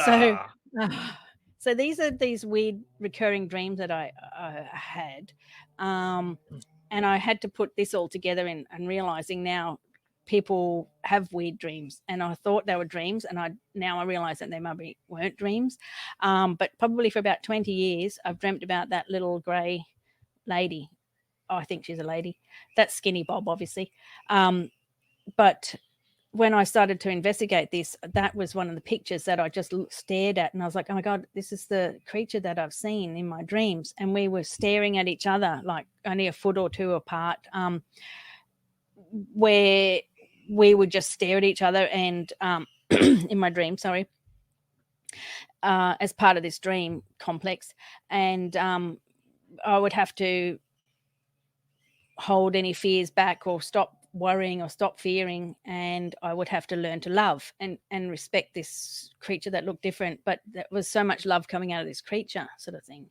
So, Ah, so these are these weird recurring dreams that I had. And I had to put this all together and realizing now people have weird dreams, and I thought they were dreams, and I realize that they maybe weren't dreams. But probably for about 20 years, I've dreamt about that little grey lady. Oh, I think she's a lady. That's Skinny Bob, obviously. But when I started to investigate this, that was one of the pictures that I just stared at, and I was like, oh my God, this is the creature that I've seen in my dreams. And we were staring at each other like only a foot or two apart, where we would just stare at each other and in my dream, sorry, as part of this dream complex. And I would have to hold any fears back or stop worrying or stop fearing, and I would have to learn to love and respect this creature that looked different, but there was so much love coming out of this creature, sort of thing.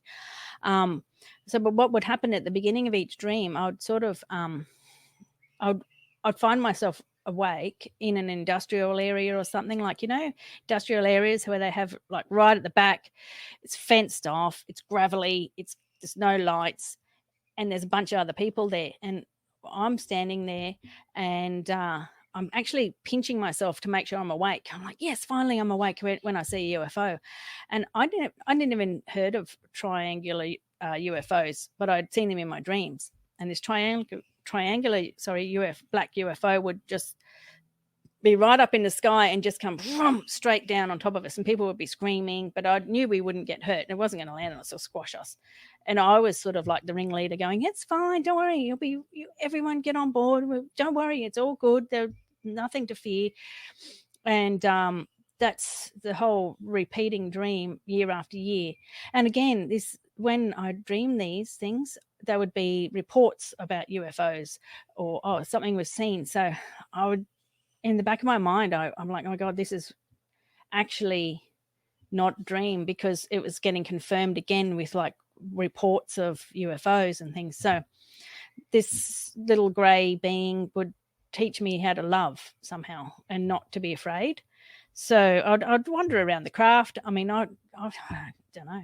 But what would happen at the beginning of each dream, I would sort of I'd find myself awake in an industrial area or something, like, industrial areas where they have, like, right at the back, it's fenced off, it's gravelly, there's no lights, and there's a bunch of other people there, and I'm standing there, and I'm actually pinching myself to make sure I'm awake. I'm like, yes, finally I'm awake when I see a UFO. And I didn't even heard of triangular UFOs, but I'd seen them in my dreams. And this triangular black UFO would just be right up in the sky and just come straight down on top of us, and people would be screaming, but I knew we wouldn't get hurt. It wasn't going to land on us or squash us. And I was sort of like the ringleader going, it's fine, don't worry, everyone get on board, don't worry, it's all good, there's nothing to fear. And that's the whole repeating dream year after year. And again, when I dream these things, there would be reports about UFOs or something was seen. So I would, in the back of my mind, I'm like, oh my God, this is actually not dream, because it was getting confirmed again with like reports of UFOs and things. So this little grey being would teach me how to love somehow and not to be afraid. So I'd wander around the craft. I don't know.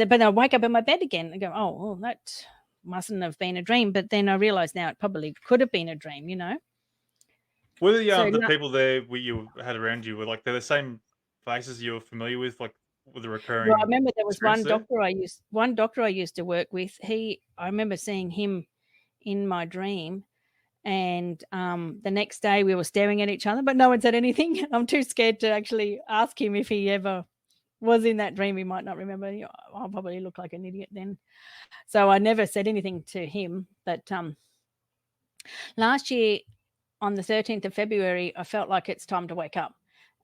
But I'd wake up in my bed again and go, oh, well, mustn't have been a dream. But then I realized now it probably could have been a dream, you know. Were So the people there you had around you were like they're the same faces you're familiar with, like with the well, I recurring remember there was experience there? one doctor I used to work with. I remember seeing him in my dream. And the next day we were staring at each other, but no one said anything. I'm too scared to actually ask him if he ever was in that dream. He might not remember. I'll probably look like an idiot then. So I never said anything to him. But last year on the 13th of February, I felt like it's time to wake up.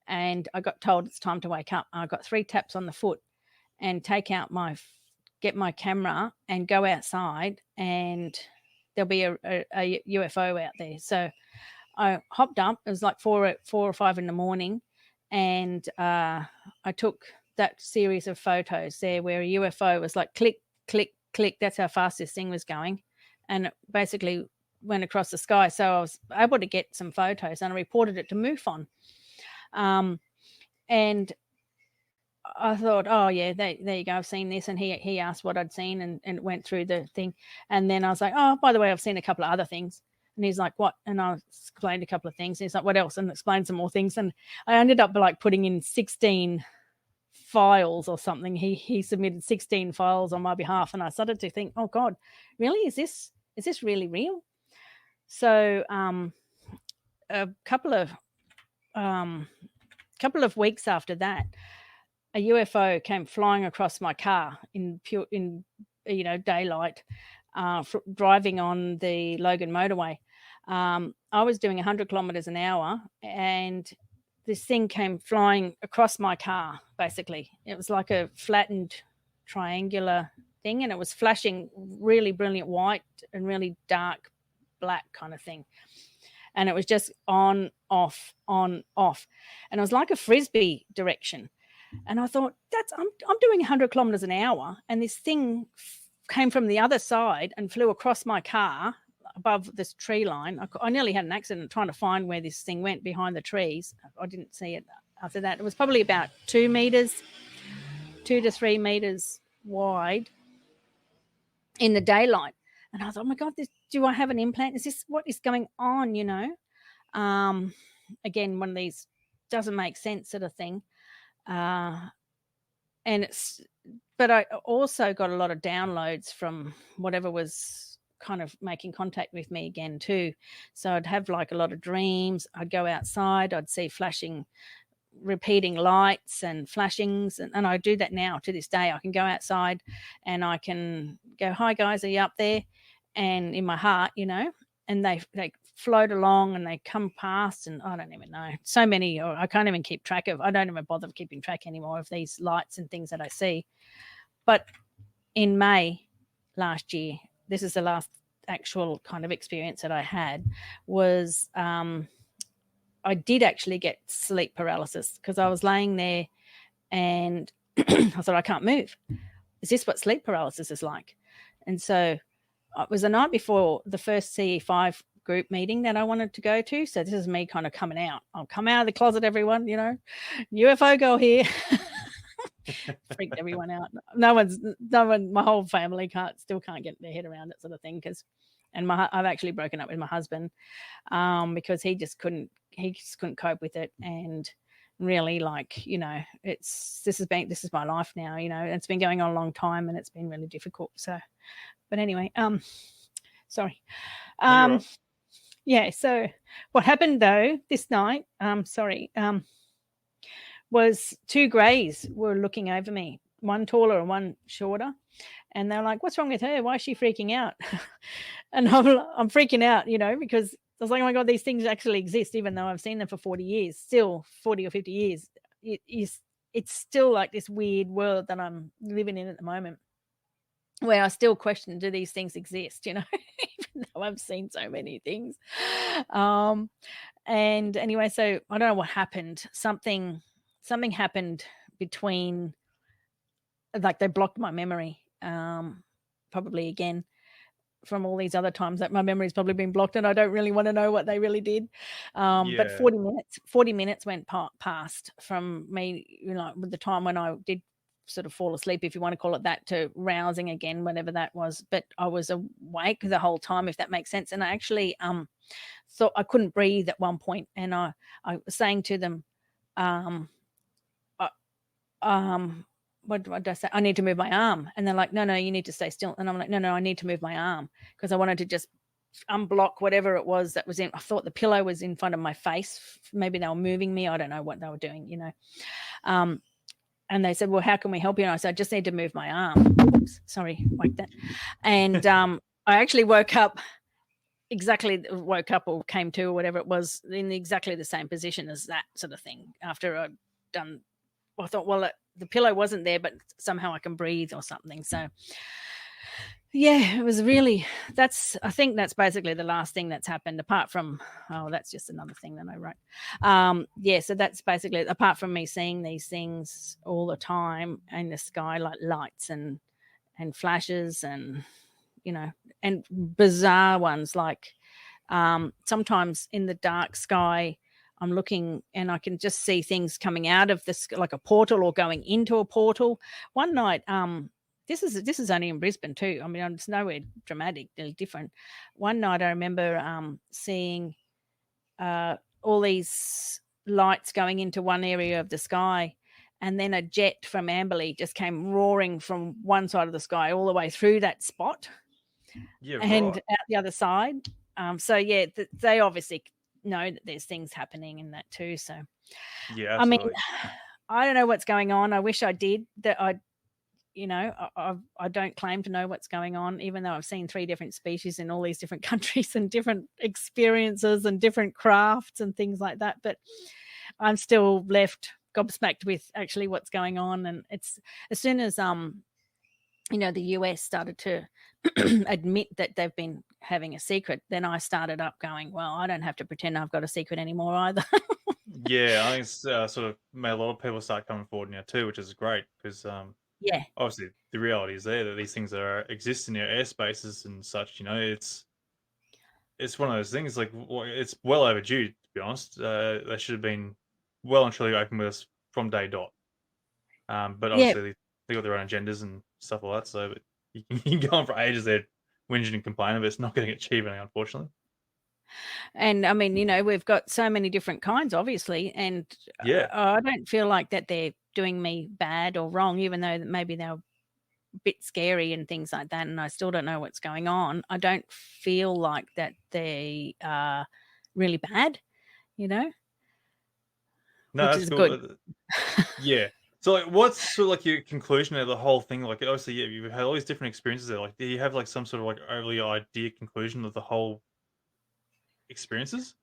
And I got told it's time to wake up. I got 3 taps on the foot and get my camera and go outside, and there'll be a UFO out there. So I hopped up. It was like 4 or 5 in the morning, and I took that series of photos there where a UFO was like click, click, click. That's how fast this thing was going, and it basically went across the sky. So I was able to get some photos, and I reported it to MUFON. And I thought, oh yeah, there you go. I've seen this, and he asked what I'd seen, and went through the thing, and then I was like, oh, by the way, I've seen a couple of other things, and he's like, what? And I explained a couple of things. And he's like, what else? And explained some more things, and I ended up like putting in 16 files or something. He submitted 16 files on my behalf, and I started to think, oh God, really? Is this really real? So a couple of weeks after that, a UFO came flying across my car in daylight, driving on the Logan motorway. I was doing 100 kilometers an hour, and this thing came flying across my car. Basically, it was like a flattened triangular thing, and it was flashing really brilliant white and really dark black kind of thing. And it was just on, off, and it was like a frisbee direction. And I thought, I'm doing 100 kilometers an hour, and this thing came from the other side and flew across my car above this tree line. I nearly had an accident trying to find where this thing went behind the trees. I didn't see it after that. It was probably about 2 to 3 meters wide in the daylight. And I thought, oh my God, do I have an implant? Is this what is going on? Again, one of these doesn't make sense sort of thing. But I also got a lot of downloads from whatever was kind of making contact with me again too. So I'd have like a lot of dreams. I'd go outside, I'd see flashing, repeating lights and flashings, and I do that now to this day. I can go outside and I can go, hi guys, are you up there? And in my heart, and they float along and they come past, and I don't even know, so many, or I can't even keep track of. I don't even bother keeping track anymore of these lights and things that I see. But in May last year, this is the last actual kind of experience that I had, was I did actually get sleep paralysis, because I was laying there and I thought, I can't move. Is this what sleep paralysis is like? And so it was the night before the first CE5 group meeting that I wanted to go to. So this is me kind of coming out. I'll come out of the closet, everyone, UFO girl here. Freaked everyone out. No one, my whole family still can't get their head around it sort of thing. I've actually broken up with my husband because he just couldn't cope with it. And really, this is my life now, it's been going on a long time, and it's been really difficult. So, but anyway, sorry. Yeah. So what happened though this night, was 2 greys were looking over me, one taller and one shorter. And they're like, what's wrong with her? Why is she freaking out? And I'm freaking out, because I was like, oh my God, these things actually exist, even though I've seen them for 40 years, still 40 or 50 years. It's still like this weird world that I'm living in at the moment, where I still question, do these things exist, even though I've seen so many things. And anyway, so I don't know what happened. Something happened between, like, they blocked my memory, probably again from all these other times that my memory's probably been blocked, and I don't really want to know what they really did. But 40 minutes went past from me, with the time when I did sort of fall asleep, if you want to call it that, to rousing again, whatever that was. But I was awake the whole time, if that makes sense. And I actually thought I couldn't breathe at one point, and I was saying to them, um, uh, what did I say? I need to move my arm. And they're like, no, you need to stay still. And I'm like, no, I need to move my arm, because I wanted to just unblock whatever it was that was in. I thought the pillow was in front of my face. Maybe they were moving me. I don't know what they were doing, you know. And they said, well, how can we help you? And I said, I just need to move my arm. Oops, sorry, like that. And I actually woke up or came to, or whatever it was, in exactly the same position as that sort of thing. After I'd done, I thought, well, the pillow wasn't there, but somehow I can breathe or something. So yeah, it was really, I think that's basically the last thing that's happened, apart from, that's just another thing that I wrote. So that's basically, apart from me seeing these things all the time in the sky, like lights and flashes, and, you know, and bizarre ones, like sometimes in the dark sky, I'm looking and I can just see things coming out of this, like a portal or going into a portal. One night, this is only in Brisbane too. I mean, it's nowhere dramatically different. One night I remember seeing all these lights going into one area of the sky, and then a jet from Amberley just came roaring from one side of the sky all the way through that spot, and out the other side. So yeah, they obviously know that there's things happening in that too. So yeah, absolutely. I mean, I don't know what's going on. I wish I did. I don't claim to know what's going on, even though I've seen 3 different species in all these different countries and different experiences and different crafts and things like that. But I'm still left gobsmacked with actually what's going on. And it's, as soon as the US started to admit that they've been having a secret, then I started up going, well, I don't have to pretend I've got a secret anymore either. Yeah, I think it's sort of made a lot of people start coming forward now too, which is great, because Yeah. obviously the reality is there that these things exist in our airspaces and such. You know, it's one of those things, like, it's well overdue, to be honest. They should have been well and truly open with us from day dot. But Yeah. obviously they got their own agendas and stuff like that. So but you can go on for ages there whinging and complaining, but it's not going to achieve anything, unfortunately. And I mean, we've got so many different kinds, obviously, and Yeah. I don't feel like that they're doing me bad or wrong, even though maybe they're a bit scary and things like that, and I still don't know what's going on. I don't feel like that they are really bad, No, which that's is cool. good. Yeah. So, like, what's sort of like your conclusion of the whole thing? Like, obviously, yeah, you've had all these different experiences there. Like, do you have like some sort of like overly idea conclusion of the whole experiences?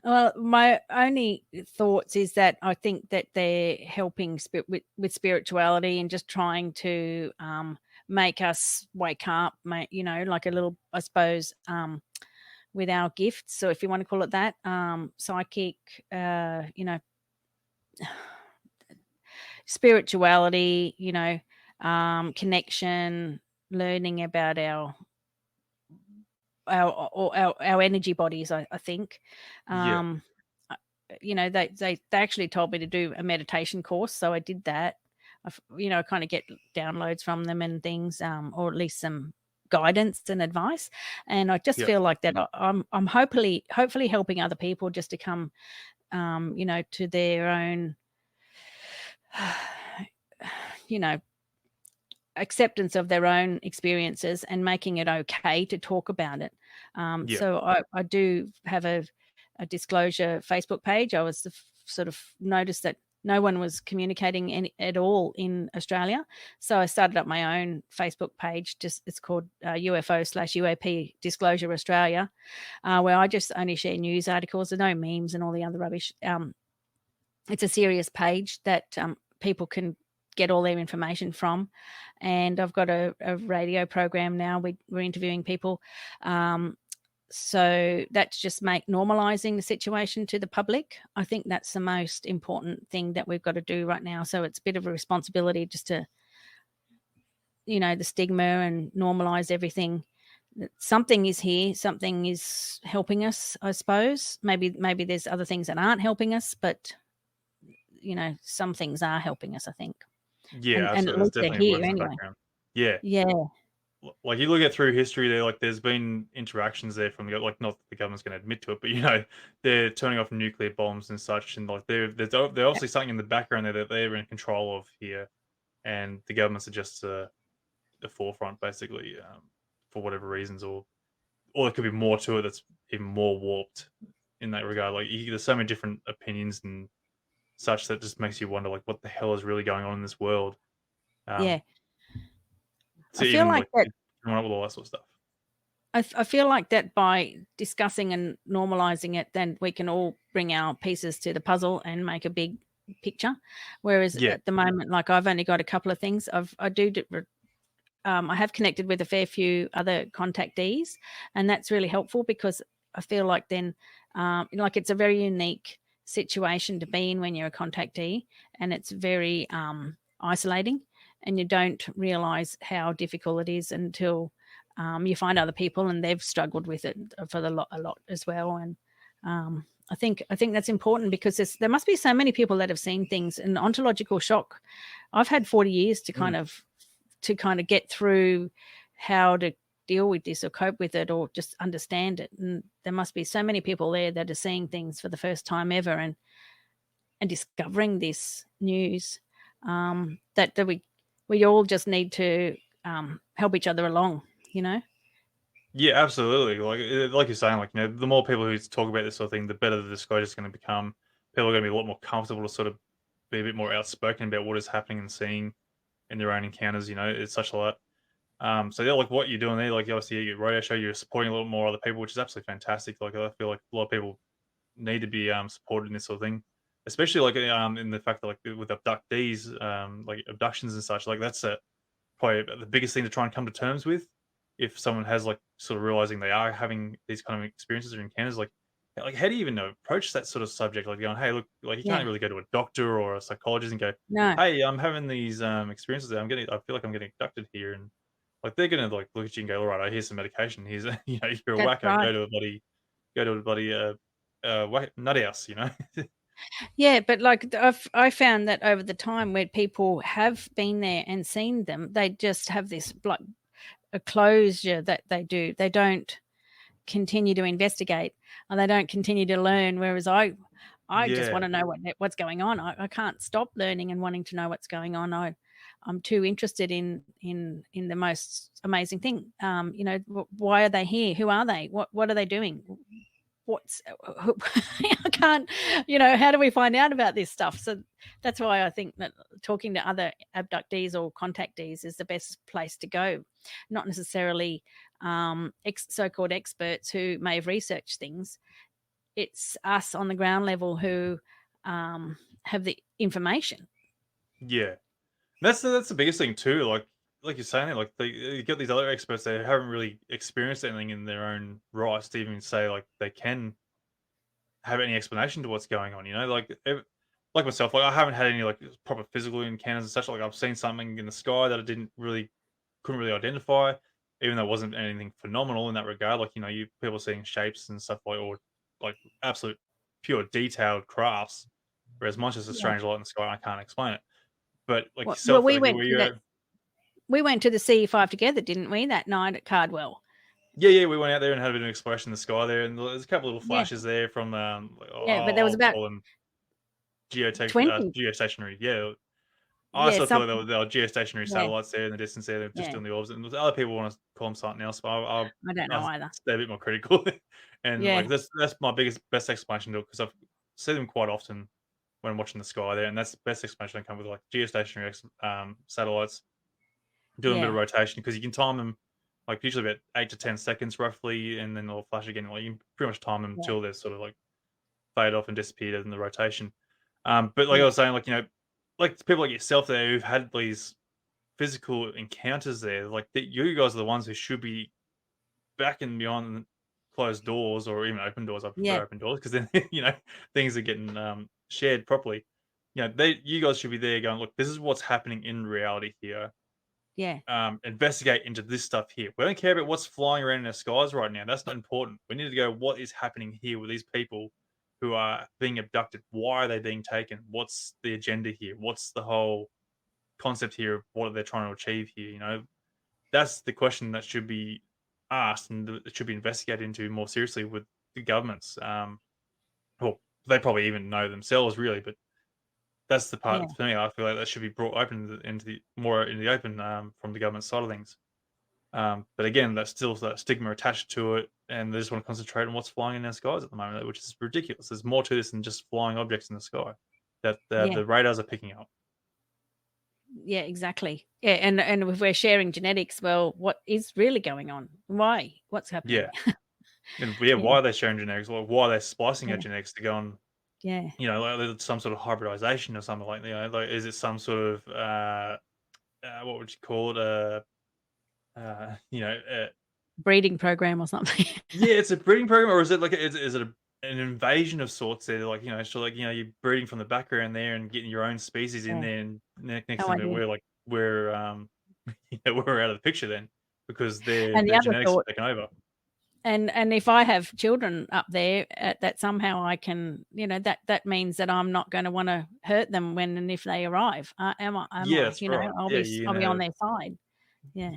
Well, my only thoughts is that I think that they're helping with spirituality and just trying to make us wake up, like a little, I suppose, with our gifts. So if you want to call it that, psychic, spirituality, connection, learning about our energy bodies, I think. Yeah. They actually told me to do a meditation course, so I did that. I kind of get downloads from them and things, or at least some guidance and advice. And I just Yeah. feel like that I'm hopefully helping other people just to come, to their own, acceptance of their own experiences and making it okay to talk about it. Yeah. So I do have a disclosure Facebook page. I was sort of noticed that no one was communicating at all in Australia. So I started up my own Facebook page. It's called UFO/UAP Disclosure Australia, where I just only share news articles. There's no memes and all the other rubbish. It's a serious page that people can get all their information from. And I've got a radio program now. We're interviewing people. So that's just normalizing the situation to the public. I think that's the most important thing that we've got to do right now. So it's a bit of a responsibility just to, the stigma, and normalize everything. Something is here. Something is helping us, I suppose. Maybe there's other things that aren't helping us, but some things are helping us, I think. Yeah, and at absolutely. There's least they're definitely here works in the anyway. background. Yeah. Yeah, Like you look at through history there, like there's been interactions there from the like not that the government's going to admit to it, but they're turning off nuclear bombs and such, and like there's yep, obviously something in the background there that they're in control of here, and the governments are just the forefront basically for whatever reasons, or there could be more to it that's even more warped in that regard. Like there's so many different opinions and such that just makes you wonder like what the hell is really going on in this world. Um, yeah. I to feel even like like that come up with all that sort of stuff. I feel like that by discussing and normalizing it, then we can all bring our pieces to the puzzle and make a big picture. Whereas Yeah, at the moment, like I've only got a couple of things. I have connected with a fair few other contactees, and that's really helpful because I feel like then, like it's a very unique situation to be in when you're a contactee, and it's very isolating, and you don't realize how difficult it is until you find other people and they've struggled with it for a lot as well. And I think that's important because there must be so many people that have seen things. And ontological shock, I've had 40 years mm, to kind of get through how to deal with this or cope with it or just understand it. And there must be so many people there that are seeing things for the first time ever and discovering this news, that we all just need to help each other along, you know? yeah, absolutely. Like you're saying, like the more people who talk about this sort of thing, the better the disclosure is going to become. People are going to be a lot more comfortable to sort of be a bit more outspoken about what is happening and seeing in their own encounters. It's such a lot. So yeah, like what you're doing there, like obviously your radio show, you're supporting a lot more other people, which is absolutely fantastic. Like I feel like a lot of people need to be supported in this sort of thing, especially like in the fact that like with abductees, like abductions and such. Like that's probably the biggest thing to try and come to terms with. If someone has like sort of realizing they are having these kind of experiences or encounters, like how do you even approach that sort of subject? Like going, hey, look, like you can't Yeah. really go to a doctor or a psychologist and go, No. hey, I'm having these experiences. I feel like I'm getting abducted here, and like they're gonna like look at you and go, all right, here's some medication. Here's you're a That's wacko. right. Go to a bloody nut house. Yeah, but like I found that over the time where people have been there and seen them, they just have this like a closure that they do. They don't continue to investigate and they don't continue to learn. Whereas I just want Yeah, to know what's going on. I can't stop learning and wanting to know what's going on. I'm too interested in the most amazing thing. Why are they here? Who are they? What are they doing? What's I can't, how do we find out about this stuff? So that's why I think that talking to other abductees or contactees is the best place to go, not necessarily so-called experts who may have researched things. It's us on the ground level who have the information. yeah. That's the biggest thing too. Like you're saying, like you get these other experts that haven't really experienced anything in their own rights to even say like they can have any explanation to what's going on. Like myself, like I haven't had any like proper physical encounters and such. Like I've seen something in the sky that I couldn't really identify, even though it wasn't anything phenomenal in that regard. Like you people seeing shapes and stuff or like absolute pure detailed crafts. Whereas mine's just a Yeah. strange light in the sky, and I can't explain it. But like Well, yourself, like were you we went to the CE5 together, didn't we? That night at Cardwell. Yeah, yeah, we went out there and had a bit of an exploration in the sky there, and there's a couple little Yeah. flashes there from, Yeah, but there was I'll about call them 20. geostationary. Yeah, I Yeah, still feel like something. they were geostationary Yeah. satellites there in the distance there. They're just Yeah. doing the orbs, and other people want to call them something else, but I don't know I either. stay a bit more critical. And Yeah. like that's my best explanation to it because I've seen them quite often when watching the sky there, and that's the best explanation I come with like geostationary satellites doing a bit of Yeah. rotation because you can time them like usually about 8 to 10 seconds roughly, and then they'll flash again. Like you can pretty much time them Yeah. until they're sort of like fade off and disappeared in the rotation. But like I Yeah. was saying, like like people like yourself there who've had these physical encounters there, like that you guys are the ones who should be back and beyond closed doors or even open doors. I Yeah. prefer open doors because then things are getting shared properly. You guys should be there going, look, this is what's happening in reality here, Yeah. investigate into this stuff here. We don't care about what's flying around in our skies right now. That's not important. We need to go, what is happening here with these people who are being abducted? Why are they being taken? What's the agenda here? What's the whole concept here of what they're trying to achieve here. You know, that's the question that should be asked and it should be investigated into more seriously with the governments. Well, they probably even know themselves, really, but that's the Yeah. part for me. I feel like that should be brought open into the more in the open from the government side of things. But again, that's still that stigma attached to it, and they just want to concentrate on what's flying in our skies at the moment, which is ridiculous. There's more to this than just flying objects in the sky that Yeah. the radars are picking up. Yeah, exactly. Yeah, and if we're sharing genetics, well, what is really going on? Why? What's happening? Yeah, and yeah, Yeah, why are they sharing genetics? Well, why are they splicing our yeah, genetics to go on? yeah. You know, like there's some sort of hybridization or something like, you know, like is it some sort of what would you call it? You know, Breeding program or something. yeah, it's a breeding program, or is it like is it an invasion of sorts? There, like, you know, so like, you know, you're breeding from the background there and getting your own species in Yeah, there, and next no thing that idea. we're yeah, we're out of the picture then because And the their other genetics thought, have taken over. and if I have children up there, that somehow I can, that means that I'm not going to want to hurt them when and if they arrive. Am I? Am Yeah, I? that's right. Yeah, you're I'll gonna be on have their side. Yeah,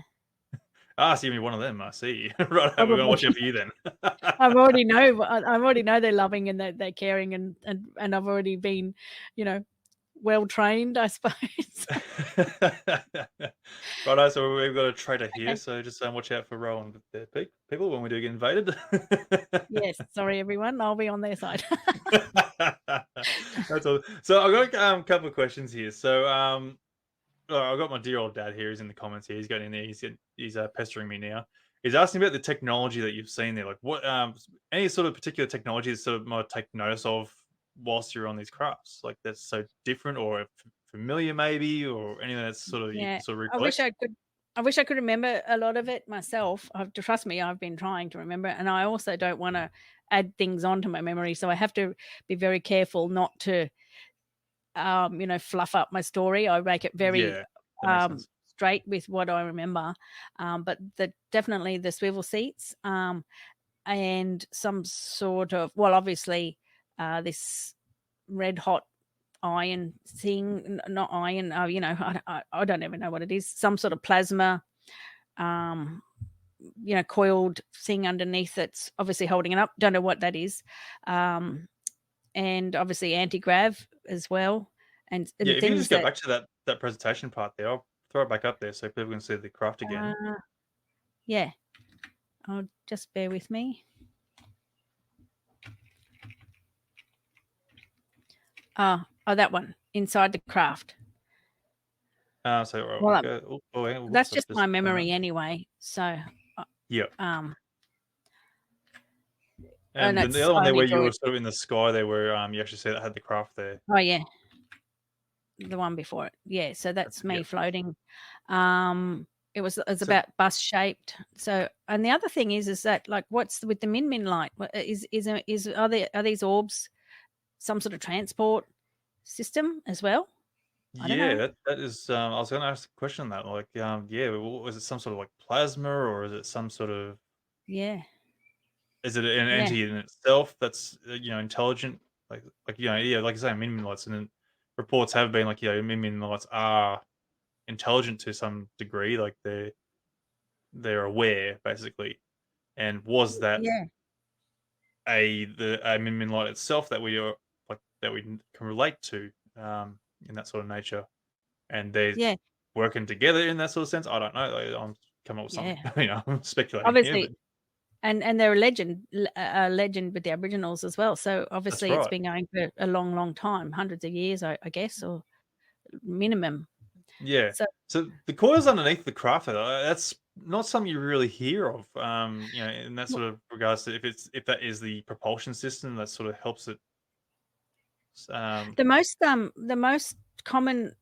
so you're gonna be one of them. I see. Right, we're gonna probably. watch out for you then. I already know they're loving and they're caring and I've already been, you know, well trained, I suppose. Righto, so we've got a traitor here, Okay. so just watch out for Rowan with their people when we do get invaded. Yes. Sorry, everyone. I'll be on their side. That's all. So I've got a couple of questions here. So I've got my dear old dad here. He's in the comments here. He's got in there. He's pestering me now. He's asking about the technology that you've seen there. Like what any sort of particular technology that sort of might take notice of whilst you're on these crafts, like that's so different or familiar maybe, or anything that's sort of you Yeah. can sort of I wish recollect. I could I wish I could remember a lot of it myself. Trust me, I've been trying to remember, and I also don't wanna add things onto my memory, so I have to be very careful not to, fluff up my story. I make it very, Yeah, that makes sense. straight with what I remember. But definitely the swivel seats, and some sort of, well, obviously, this red hot iron thing, not iron, I don't even know what it is, some sort of plasma, um, coiled thing underneath that's obviously holding it up. Don't know what that is. Um, and obviously anti-grav as well, Yeah, and if you can things just go that, back to that presentation part there, I'll throw it back up there so people can see the craft again. uh, yeah, I'll just bear with me. Oh, that one inside the craft. So Well, hang on, that's whoops, I've just my just done that. memory anyway. So, Yeah. um, and And then the it's other one I there only where you drew were it. sort of in the sky there where, you actually see that had the craft there. Oh yeah, the one before it. Yeah, so That's that's it, yeah. me floating. It's So about bus shaped. So, and the other thing is that, like, what's with the Min light? Are these orbs some sort of transport system as well? I don't yeah, know. that is, I was gonna ask a question on that, like, yeah, was it some sort of, like, plasma or is it some sort of Yeah, is it an yeah, entity in itself that's, you know, intelligent? You know, yeah, like I say, Min lights, and then reports have been like, you know, Min lights are intelligent to some degree, like they're aware basically. And was that yeah, a Min light itself that we are like that we can relate to in that sort of nature, and they're yeah, working together in that sort of sense? I don't know. Like, I'm coming up with something, yeah. you know, I'm speculating here, but Obviously, and they're a legend with the Aboriginals as well. So that's obviously, it's right. been going for a long, long time, hundreds of years, I guess, or minimum. Yeah. So So the coils underneath the craft, that's not something you really hear of. You know, in that sort of regards to if that is the propulsion system that sort of helps it. Um, the most common,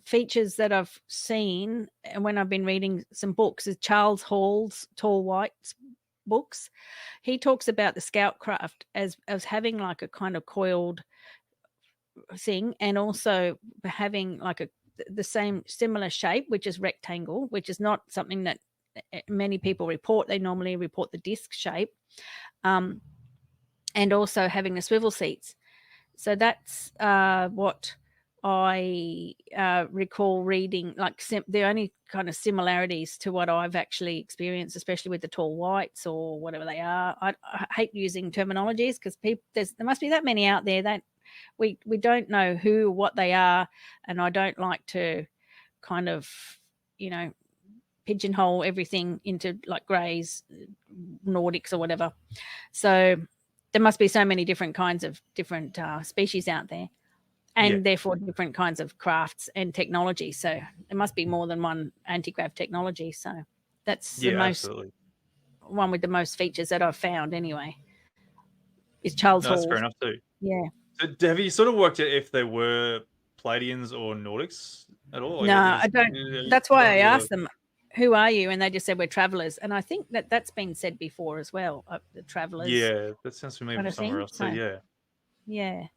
features that I've seen, when I've been reading some books, is Charles Hall's Tall White's books. He talks about the scout craft as having like a kind of coiled thing, and also having like the same similar shape, which is rectangle, which is not something that many people report. They normally report the disc shape, um, and also having the swivel seats. So that's what I recall reading like the only kind of similarities to what I've actually experienced, especially with the tall whites or whatever they are. I hate using terminologies because there must be that many out there that we don't know who or what they are, and I don't like to kind of, you know, pigeonhole everything into like greys, Nordics or whatever. So there must be so many different kinds of different species out there, Yeah. and therefore different kinds of crafts and technology. So there must be more than one anti-grav technology. So that's the Yeah, most absolutely. one with the most features that I've found anyway, is Charles No, that's fair Hall. enough too. Yeah. So, have you sort of worked out if they were Palladians or Nordics at all? Like, No, I is don't. you That's why don't I have a lot of. asked them, "Who are you?" And they just said, "We're travelers." And I think that that's been said before as well, the travelers Yeah, that sounds familiar kind from of somewhere thing. else. So So yeah, yeah.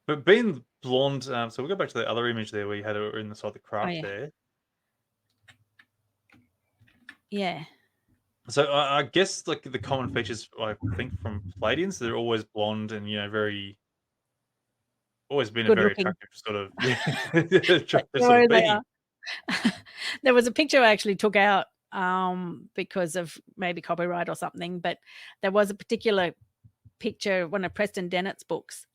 but being blonde, so we'll go back to the other image there where you had her in the side of the Oh craft yeah. there. Yeah. So I guess like the common features I think from Palladians, they're always blonde and very always been a Good very looking. attractive sort of attractive sort Sure of they being. are. There was a picture I actually took out because of maybe copyright or something, but there was a particular picture, one of Preston Dennett's books,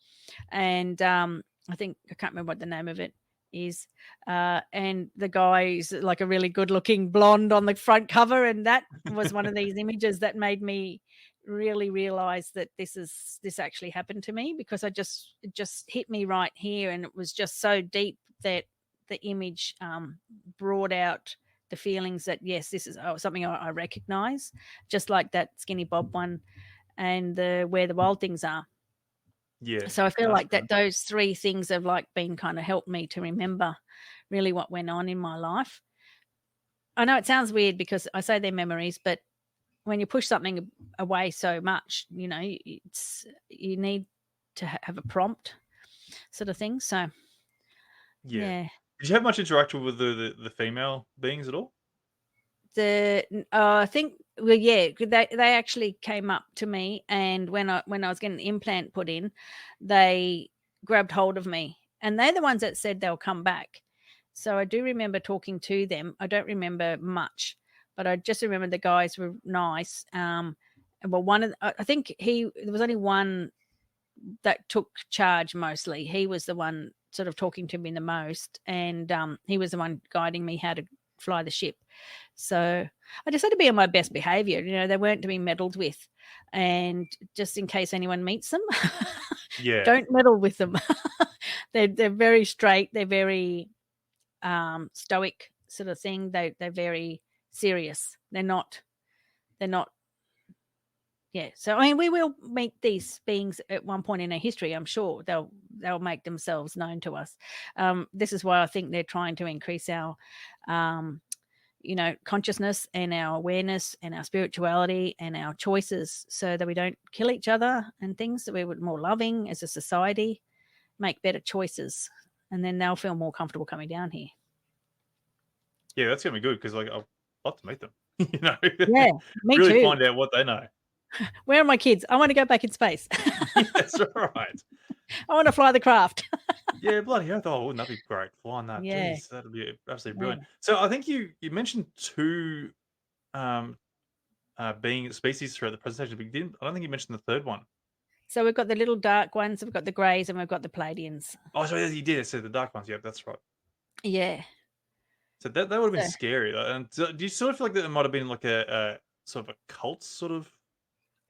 and I think I can't remember what the name of it is. And the guy is like a really good-looking blonde on the front cover, and that was one of these images that made me really realize that this actually happened to me, because it just hit me right here, and it was just so deep that the image brought out the feelings that yes, this is something I recognize, just like that Skinny Bob one and the Where the Wild Things Are. Yeah, So I no, feel that's like fair that enough. those three things have like been kind of helped me to remember really what went on in my life. I know it sounds weird because I say they're memories, but when you push something away so much, you need to have a prompt sort of thing. So Yeah. yeah, Did you have much interaction with the female beings at all? I think, well, yeah, they actually came up to me, and when I was getting the implant put in, they grabbed hold of me, and they're the ones that said they'll come back. So I do remember talking to them. I don't remember much, but I just remember the guys were nice. Well, I think there was only one that took charge mostly. He was the one sort of talking to me the most, and he was the one guiding me how to fly the ship. So I just had to be on my best behavior. They weren't to be meddled with, and just in case anyone meets them, Yeah. don't meddle with them. They're very straight. They're very stoic sort of thing. They're very serious. They're not yeah. So I mean, we will meet these beings at one point in our history. I'm sure they'll make themselves known to us. This is why I think they're trying to increase our, um, consciousness and our awareness and our spirituality and our choices, so that we don't kill each other and things. That we're more loving as a society, make better choices, and then they'll feel more comfortable coming down here. Yeah, that's gonna be good because like I'd love to meet them. Yeah, me Really too. find out what they know. Where are my kids? I want to go back in space. Yeah, that's right. I want to fly the craft. Yeah, bloody hell! Oh, wouldn't that be great? Flying that, Yeah, jeez, that'd be absolutely yeah. brilliant. So I think you mentioned two um being species throughout the presentation, but I don't think you mentioned the third one. So we've got the little dark ones, we've got the greys, and we've got the Palladians. Oh, sorry, yes, you did. So the dark ones. Yeah, that's right. Yeah. So that would have been So scary. And do you sort of feel like that it might have been like a sort of a cult sort of?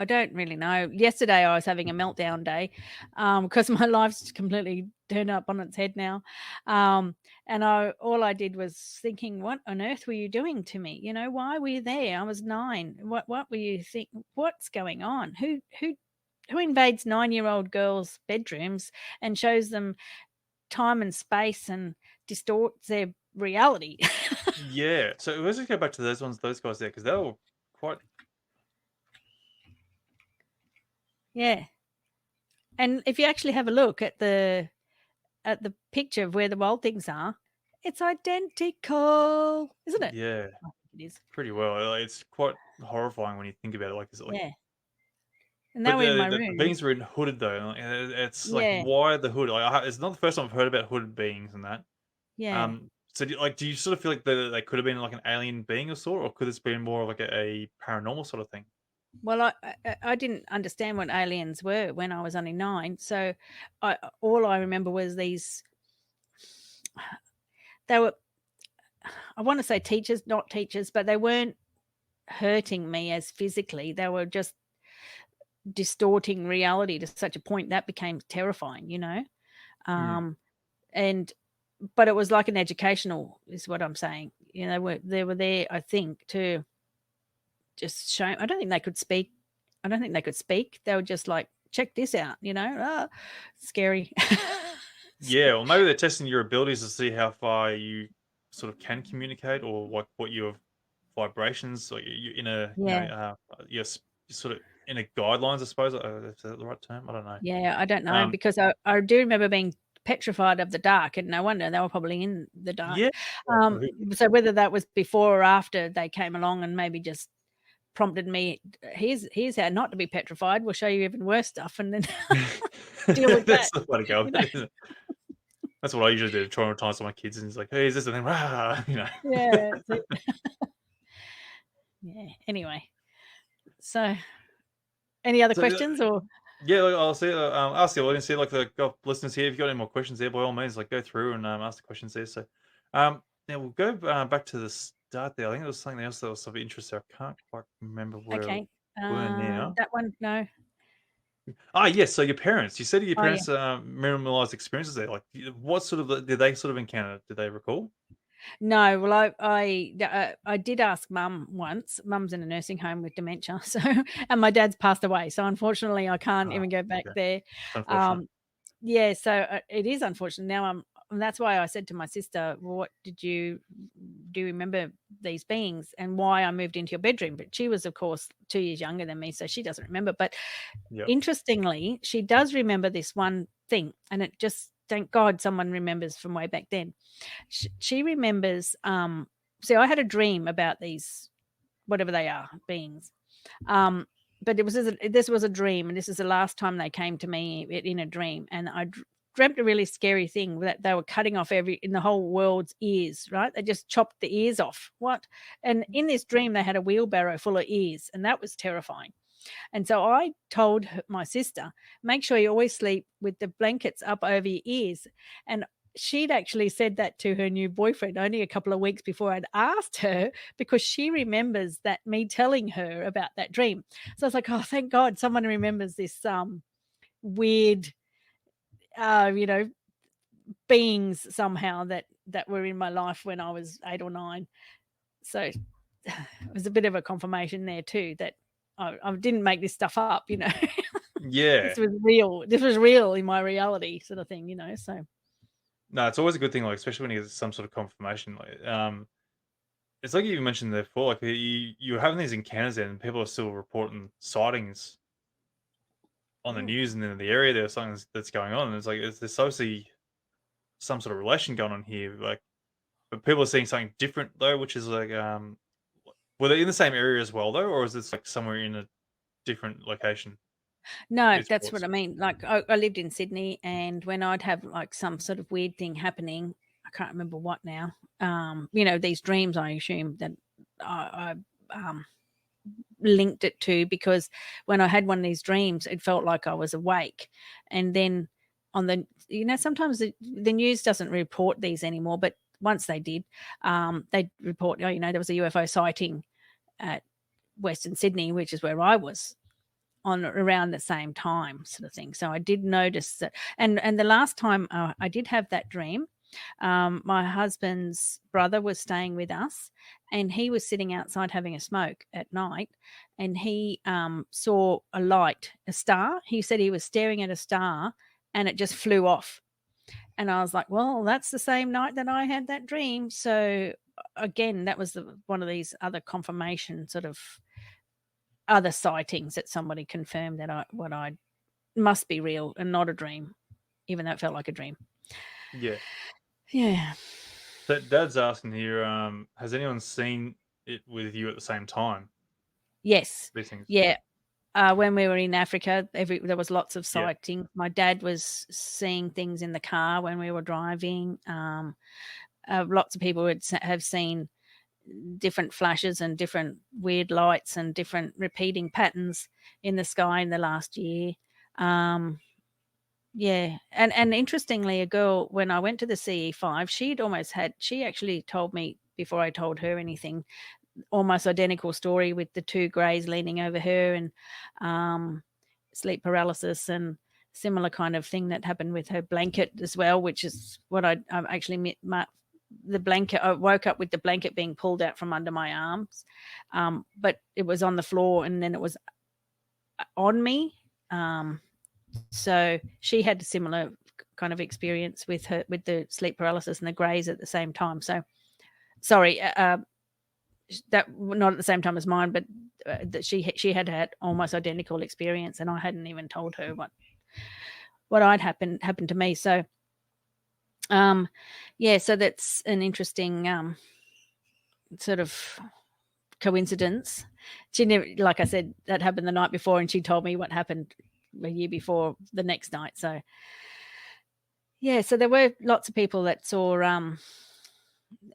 I don't really know. Yesterday I was having a meltdown day because my life's completely turned up on its head now. And all I did was thinking, what on earth were you doing to me? Why were you there? I was 9. What were you think? What's going on? Who invades 9-year-old girls' bedrooms and shows them time and space and distorts their reality? Yeah. So let's just go back to those guys there, because they were quite. Yeah. And if you actually have a look at the picture of Where the Wild Things Are, it's identical, isn't it? Yeah, I think it is. pretty well. It's quite horrifying when you think about it. Like, is it like Yeah. and they But were in my the room. beings were in hooded though, and, it's like, Yeah, why the hood? Like, it's not the first time I've heard about hooded beings and that. yeah. So do you sort of feel like they could have been like an alien being of sort, or could this been more of like a paranormal sort of thing? Well, I didn't understand what aliens were when I was only 9, so all I remember was these they were I wanna say teachers, not teachers, but they weren't hurting me as physically, they were just distorting reality to such a point that became terrifying, you know? Mm, Um, and but it was like an educational is what I'm saying. You know, they were there, I think, to just show I don't think they could speak. I don't think they could speak. They were just like, "Check this out," you know? Scary. yeah, Scary. or maybe they're testing your abilities to see how far you sort of can communicate, or like what your vibrations, like you in a Yeah, yes, sort of in a guidelines, I suppose. Is that the right term? I don't know. yeah, I don't know Um, because I do remember being petrified of the dark, and no wonder they were probably in the yeah, dark. well, So whether that was before or after they came along and maybe just prompted me, "Here's how not to be petrified. We'll show you even worse stuff, and then deal with that." that's the way to go. You know? That's what I usually do to traumatize my kids, and it's like, hey, is this? And then, Yeah, so yeah, anyway. So, any other So, questions or yeah, like, I'll see. Ask the audience here, like the listeners here. If you have got any more questions there, by all means, like go through and ask the questions there. So, now we'll go back to the start there. I think there was something else that was of interest there. I can't quite remember where we okay, were now. that one? No. Ah, yes. So your parents. You said your Oh, yeah. parents minimalized experiences there. Like, what sort of did they sort of encounter? Did they recall? No, well, I did ask mum once. Mum's in a nursing home with dementia, so and my dad's passed away, so unfortunately, I can't Ah, even go back okay. there. Unfortunate. Um, yeah, so, it is unfortunate. Now and that's why I said to my sister, "Well, what did you do you remember these beings and why I moved into your bedroom?" But she was, of course, 2 years younger than me, so she doesn't remember, but Yep. interestingly, she does remember this one thing, and it just thank God someone remembers from way back then. She remembers, see, I had a dream about these, whatever they are, beings. Um, but this was a dream, and this is the last time they came to me in a dream, and I dreamt a really scary thing that they were cutting off every in the whole world's ears, right? They just chopped the ears off. What? And in this dream, they had a wheelbarrow full of ears, and that was terrifying. And so I told my sister, make sure you always sleep with the blankets up over your ears. And she'd actually said that to her new boyfriend only a couple of weeks before I'd asked her because she remembers that me telling her about that dream. So I was like, oh, thank God someone remembers this weird, you know, beings somehow that were in my life when I was 8 or 9. So it was a bit of a confirmation there too that I didn't make this stuff up, you know. Yeah. This was real. This was real in my reality sort of thing, you know, so No, it's always a good thing, like especially when you get some sort of confirmation. Like, it's like you mentioned there before, like you're having these encounters there, and people are still reporting sightings on the mm. news and in the area there's something that's going on. And it's like there's obviously some sort of relation going on here. Like, but people are seeing something different though, which is like, were they in the same area as well though, or is this like somewhere in a different location? No, These that's what reports. I mean. Like I lived in Sydney and when I'd have like some sort of weird thing happening, I can't remember what now. You know, these dreams I assume that I linked it to because when I had one of these dreams, it felt like I was awake. And then on the, you know, sometimes the news doesn't report these anymore, but once they did, they report, oh, you know, there was a UFO sighting at Western Sydney, which is where I was on around the same time sort of thing. So I did notice that. And the last time I did have that dream, my husband's brother was staying with us and he was sitting outside having a smoke at night and he saw a light, a star. He said he was staring at a star and it just flew off. And I was like, well, that's the same night that I had that dream. So again, that was one of these other confirmation sort of other sightings that somebody confirmed that what I must be real and not a dream, even though it felt like a dream. Yeah. Yeah. So Dad's asking here, has anyone seen it with you at the same time? Yes. These things. Yeah. When we were in Africa, there was lots of Yeah. sightings. My dad was seeing things in the car when we were driving. Lots of people have seen different flashes and different weird lights and different repeating patterns in the sky in the last year. Yeah, and interestingly, a girl, when I went to the CE5, she actually told me before I told her anything, almost identical story with the two greys leaning over her, and sleep paralysis, and similar kind of thing that happened with her blanket as well, which is what I actually the blanket. I woke up with the blanket being pulled out from under my arms, but it was on the floor and then it was on me. So she had a similar kind of experience with the sleep paralysis and the greys at the same time. So sorry, that not at the same time as mine, but that she had almost identical experience, and I hadn't even told her what I'd happened to me. So yeah, so that's an interesting sort of coincidence. She never, like I said, that happened the night before, and she told me what happened a year before the next night. So yeah, so there were lots of people that saw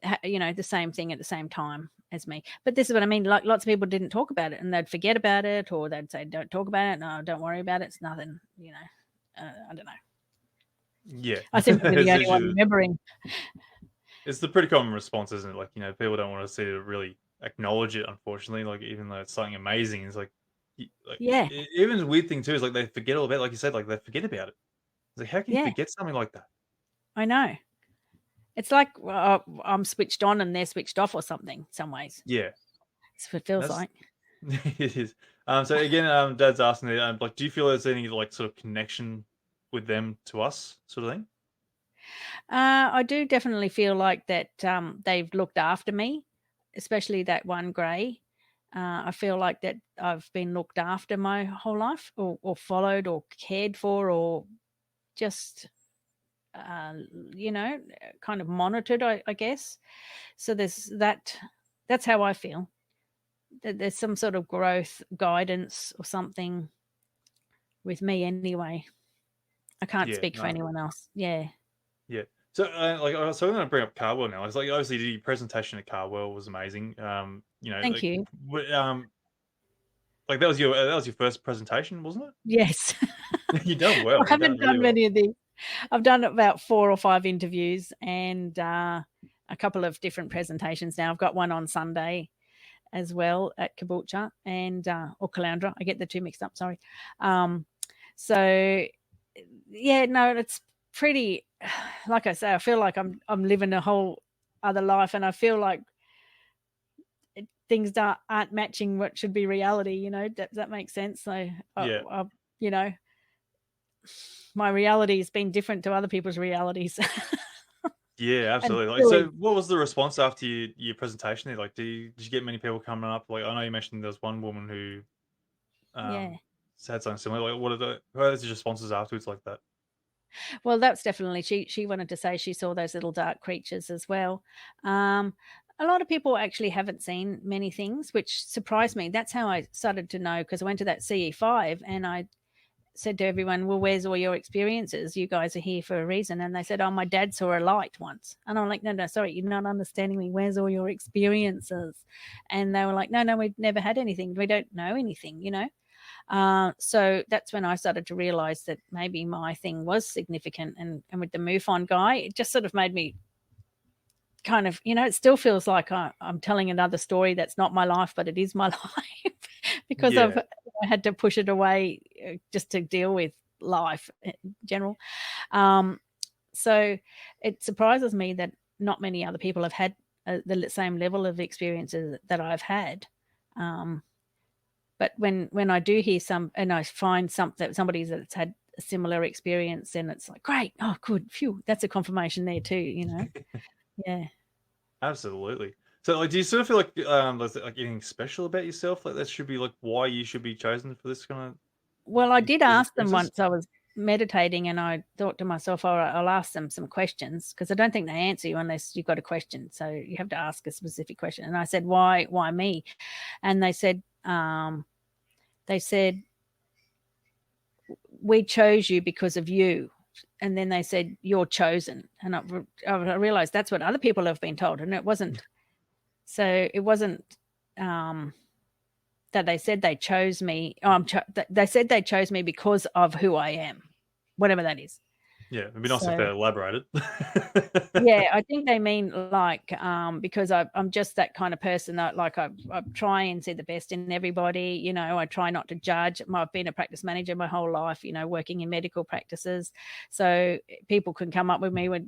the same thing at the same time as me. But this is what I mean. Like, lots of people didn't talk about it, and they'd forget about it, or they'd say, "Don't talk about it. No, don't worry about it. It's nothing." I don't know. Yeah. I seem to be the only one Essentially, remembering. it's the pretty common response, isn't it? Like, people don't want to see it really acknowledge it, unfortunately. Like, even though it's something amazing, it's like, Yeah, even the weird thing too is like they forget all about it, like you said, like they forget about it. It's like, how can you yeah, forget something like that? I know. It's like I'm switched on and they're switched off or something. Some ways, Yeah. that's what it feels That's like. it is. So again, Dad's asking me, like, do you feel there's any like sort of connection with them to us, sort of thing? I do definitely feel like that they've looked after me, especially that one grey. I feel like that I've been looked after my whole life, or followed, or cared for, or just, uh, you know, kind of monitored, I guess. So there's that. That's how I feel. That there's some sort of growth, guidance, or something with me anyway. I can't Yeah. speak for No. anyone else. Yeah. Yeah. So, so I'm going to bring up Carwell now. It's like obviously the presentation at Carwell was amazing. Thank you. Like that was your first presentation, wasn't Yes. it? You done I well. You done haven't really done well. many of these. I've done about 4 or 5 interviews and, a couple of different presentations now. I've got one on Sunday as well at Caboolture and, or Caloundra. I get the 2 mixed up, sorry. So yeah, no, it's pretty, like I say, I feel like I'm living a whole other life, and I feel like things aren't matching what should be reality, does that make sense? So, Yeah. you know, my reality has been different to other people's realities. Yeah, And absolutely. Like, so silly. what was the response after your presentation there? Like, did you get many people coming up? Like, I know you mentioned there was one woman who Yeah. said something similar. Like, what are the responses afterwards like that? Well, that's definitely, she wanted to say she saw those little dark creatures as well. Um, a lot of people actually haven't seen many things, which surprised me. That's how I started to know, because I went to that CE5 and I said to everyone, "Well, where's all your experiences? You guys are here for a reason." And they said, "Oh, my dad saw a light once." And I'm like, "No, sorry, you're not understanding me. Where's all your experiences?" And they were like, "No, we've never had anything. We don't know anything." So that's when I started to realize that maybe my thing was significant. And with the MUFON guy, it just sort of made me kind of, it still feels like I'm telling another story that's not my life, but it is my life, because Yeah. I had to push it away, just to deal with life in general. Um, so it surprises me that not many other people have had the same level of experiences that I've had. Um, but when I do hear some, and I find somebody that's had a similar experience, then it's like, great, oh, good, phew, that's a confirmation there too. Yeah. Absolutely. So, like, do you sort of feel like there's like anything special about yourself? Like, that should be like why you should be chosen for this kind of Well, I did these ask them experiences? once. I was meditating and I thought to myself, all right, I'll ask them some questions, because I don't think they answer you unless you've got a question. So you have to ask a specific question. And I said, why me? And they said, we chose you because of you. And then they said, you're chosen. And I realized that's what other people have been told. And it wasn't. So it wasn't that they said they chose me. They said they chose me because of who I am, whatever that is. Yeah, it'd be nice if So, they elaborated. yeah, I think they mean like because I'm just that kind of person that like I try and see the best in everybody. You know, I try not to judge. I've been a practice manager my whole life. You know, working in medical practices, so people can come up with me with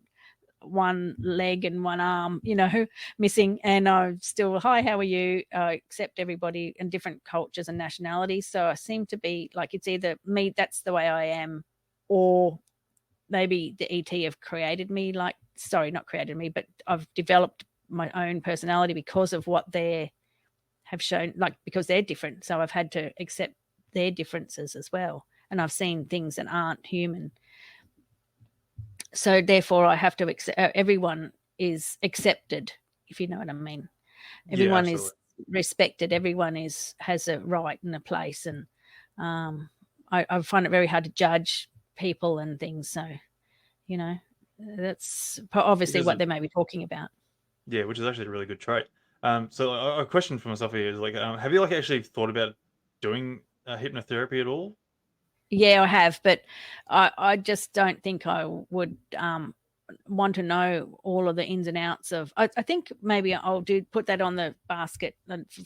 one leg and one arm, you know, missing, and I still, hi, how are you? Accept everybody in different cultures and nationalities. So I seem to be like, it's either me, that's the way I am, or maybe the ET have created me, like, sorry, not created me, but I've developed my own personality because of what they have shown, like, because they're different. So I've had to accept their differences as well. And I've seen things that aren't human. So therefore I have to accept, everyone is accepted, if you know what I mean. Everyone is respected. Everyone has a right and a place. And I find it very hard to judge people and things. So, you know, that's obviously what they may be talking about. Yeah, which is actually a really good trait. So a question for myself here is like, have you like actually thought about doing hypnotherapy at all? Yeah, I have, but I just don't think I would want to know all of the ins and outs of. I think maybe I'll put that on the basket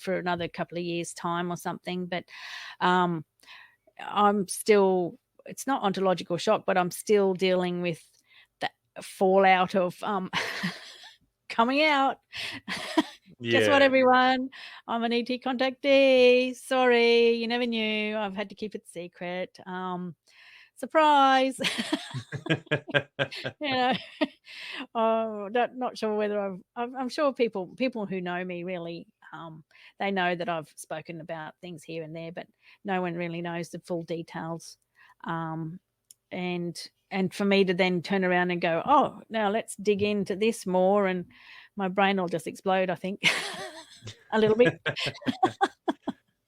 for another couple of years' time or something. But I'm still. It's not ontological shock, but I'm still dealing with the fallout of coming out. Guess what, everyone? I'm an ET contactee. Sorry, you never knew. I've had to keep it secret. Surprise. You know, oh, not sure whether I'm sure people who know me really, they know that I've spoken about things here and there, but no one really knows the full details. And for me to then turn around and go, oh, now let's dig into this more, and my brain will just explode, I think, a little bit.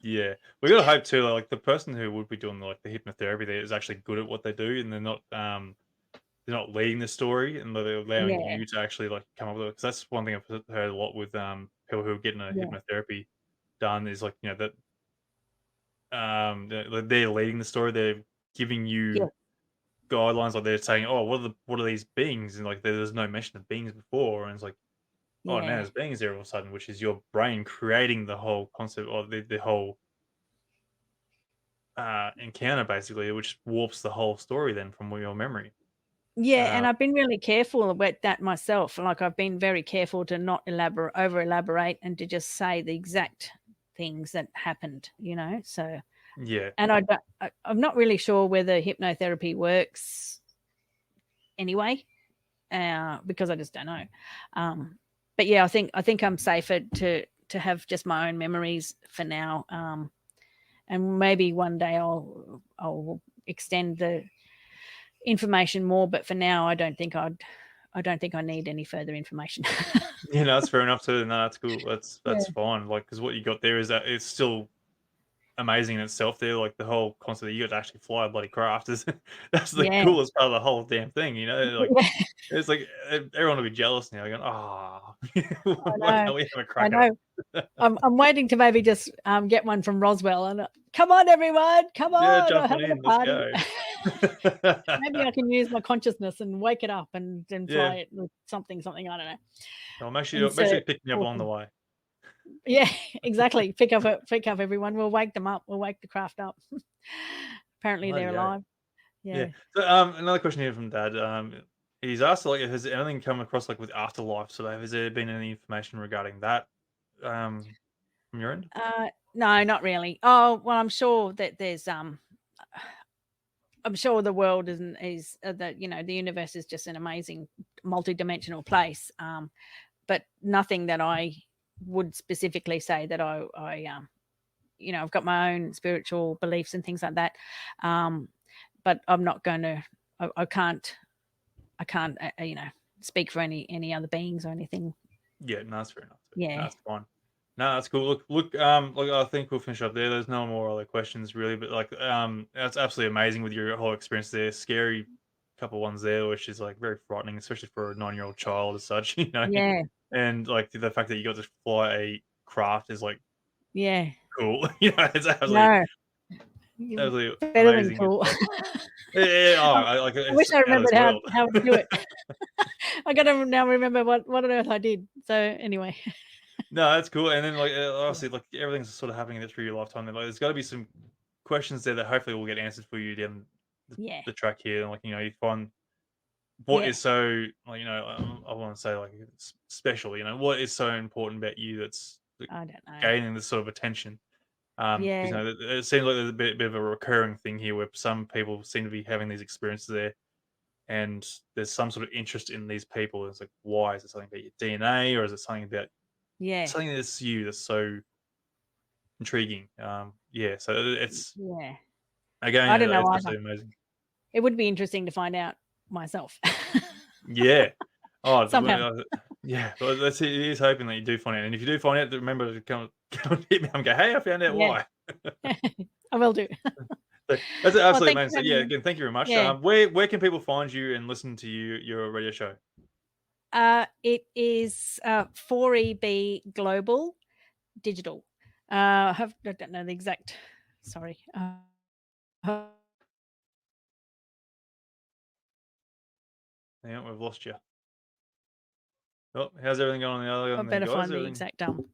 Yeah, we gotta hope too. Like the person who would be doing like the hypnotherapy there is actually good at what they do, and they're not leading the story, and they're allowing Yeah, you to actually like come up with it. Because that's one thing I've heard a lot with people who are getting a yeah, hypnotherapy done is like that they're leading the story. They're giving yeah, you guidelines, like they're saying, "Oh, what are these beings?" And like there's no mention of beings before, and it's like, "Oh, now yeah. there's beings there all of a sudden," which is your brain creating the whole concept of the whole encounter, basically, which warps the whole story then from your memory. Yeah, Uh, and I've been really careful about that myself. Like I've been very careful to not over elaborate and to just say the exact things that happened, you know. So, yeah, and I'm not really sure whether hypnotherapy works anyway, because I just don't know. But yeah, I think I'm safer to have just my own memories for now. And maybe one day I'll extend the information more, but for now I don't think I need any further information. that's fair enough too. No, that's cool. Yeah. That's fine. Like, because what you got there is that it's still amazing in itself. There, like the whole concept that you got to actually fly a bloody craft is that's the Yeah. coolest part of the whole damn thing. Like it's like everyone will be jealous now. Going, oh, I why know. can't we have a I crack at know. it? I'm waiting to maybe just get one from Roswell and come on everyone, come Yeah, on, we're jump on having a in. Let's party. go. Maybe I can use my consciousness and wake it up and fly Yeah. it with something, I don't know. Well, make Instead sure of you pick me up along the talking. way. Yeah, exactly. Pick up everyone. We'll wake them up. We'll wake the craft up. Apparently they're Bloody yeah. alive. Yeah. Yeah. So, another question here from Dad. He's asked, like, has anything come across, like, with afterlife? So, has there been any information regarding that, from your end? No, not really. Oh, well, I'm sure that there's I'm sure the world is that the universe is just an amazing multidimensional place. But nothing that I would specifically say that I've got my own spiritual beliefs and things like that. But I'm not going to. I can't. Speak for any other beings or anything. Yeah, no, that's fair enough. No, Yeah. that's fine. No, that's cool. Look, like I think we'll finish up there. There's no more other questions really, but like, that's absolutely amazing with your whole experience there. Scary couple ones there, which is like very frightening, especially for a 9-year-old child as such, you know. Yeah, And like the fact that you got to fly a craft is like yeah. cool. You know, it's No, you absolutely better than amazing. It's cool. like, yeah, oh, I like I wish it's I out of remembered this world. how to do it. I gotta now remember what on earth I did. So anyway, No, that's cool. And then like yeah, obviously like everything's sort of happening through your lifetime. Then like there's got to be some questions there that hopefully will get answered for you down yeah, the track here. And like you find what yeah. is so like I want to say like it's special. What is so important about you that's like, I don't know. gaining this sort of attention. Because Yeah, it seems like there's a bit of a recurring thing here where some people seem to be having these experiences there, and there's some sort of interest in these people. It's like, why is it something about your DNA, or is it yeah, something that's you that's so intriguing? Yeah. So it's yeah. again, I don't know it's either. absolutely amazing. It would be interesting to find out myself Yeah. Oh, somehow. yeah. Well, that's it. It is hoping that you do find out, and if you do find out, remember to come come and hit me and go, "Hey, I found out Yeah, why." I will do. So, that's Well, absolutely thank you amazing. for So, yeah, having me. again, thank you very much. Yeah. Where can people find you and listen to your radio show? It is 4EB Global Digital. I don't know the exact. Sorry. Uh, Yeah, we've lost you. Oh, how's everything going on the other I end there, better guys? find the Everything? exact. Oh,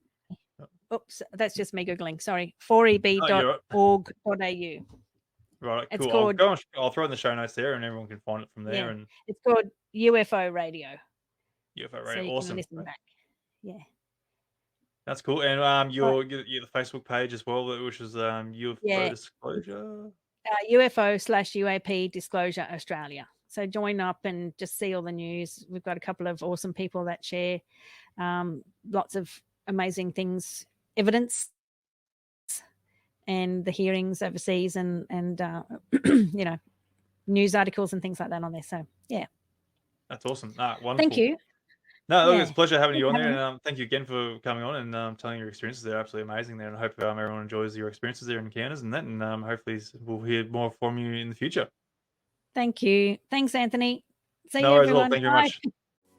Oops, that's just me googling. Sorry. oh, you're right. 4eb.org.au. Right, It's cool. I'll called, go. I'll throw in the show notes there, and everyone can find it from there. yeah, And it's called UFO Radio. UFO So Radio, you can awesome. listen back. Yeah. That's cool. And All right. your the Facebook page as well, which is UFO Yeah. Disclosure. UFO/UAP Disclosure Australia. So join up and just see all the news. We've got a couple of awesome people that share lots of amazing things, evidence, and the hearings overseas, and you know, news articles and things like that on there. So yeah, That's awesome. thank Wonderful. you. No, look, Yeah, it's a pleasure having thanks you on for there, having me. and thank you again for coming on and telling your experiences. They're absolutely amazing there, and I hope everyone enjoys your experiences there in encounters and that, and hopefully we'll hear more from you in the future. Thank you. Thanks, Anthony. See No you, worries at all. everyone. Thank you very Bye. much.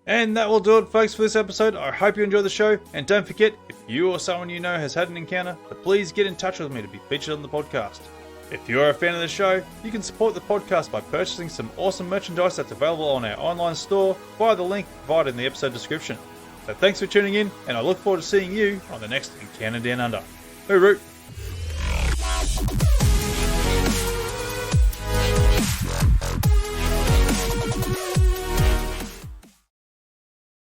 And that will do it, folks, for this episode. I hope you enjoyed the show, and don't forget, if you or someone you know has had an encounter, to please get in touch with me to be featured on the podcast. If you're a fan of the show, you can support the podcast by purchasing some awesome merchandise that's available on our online store via the link provided in the episode description. So thanks for tuning in, and I look forward to seeing you on the next Encounter Down Under. Hooroo!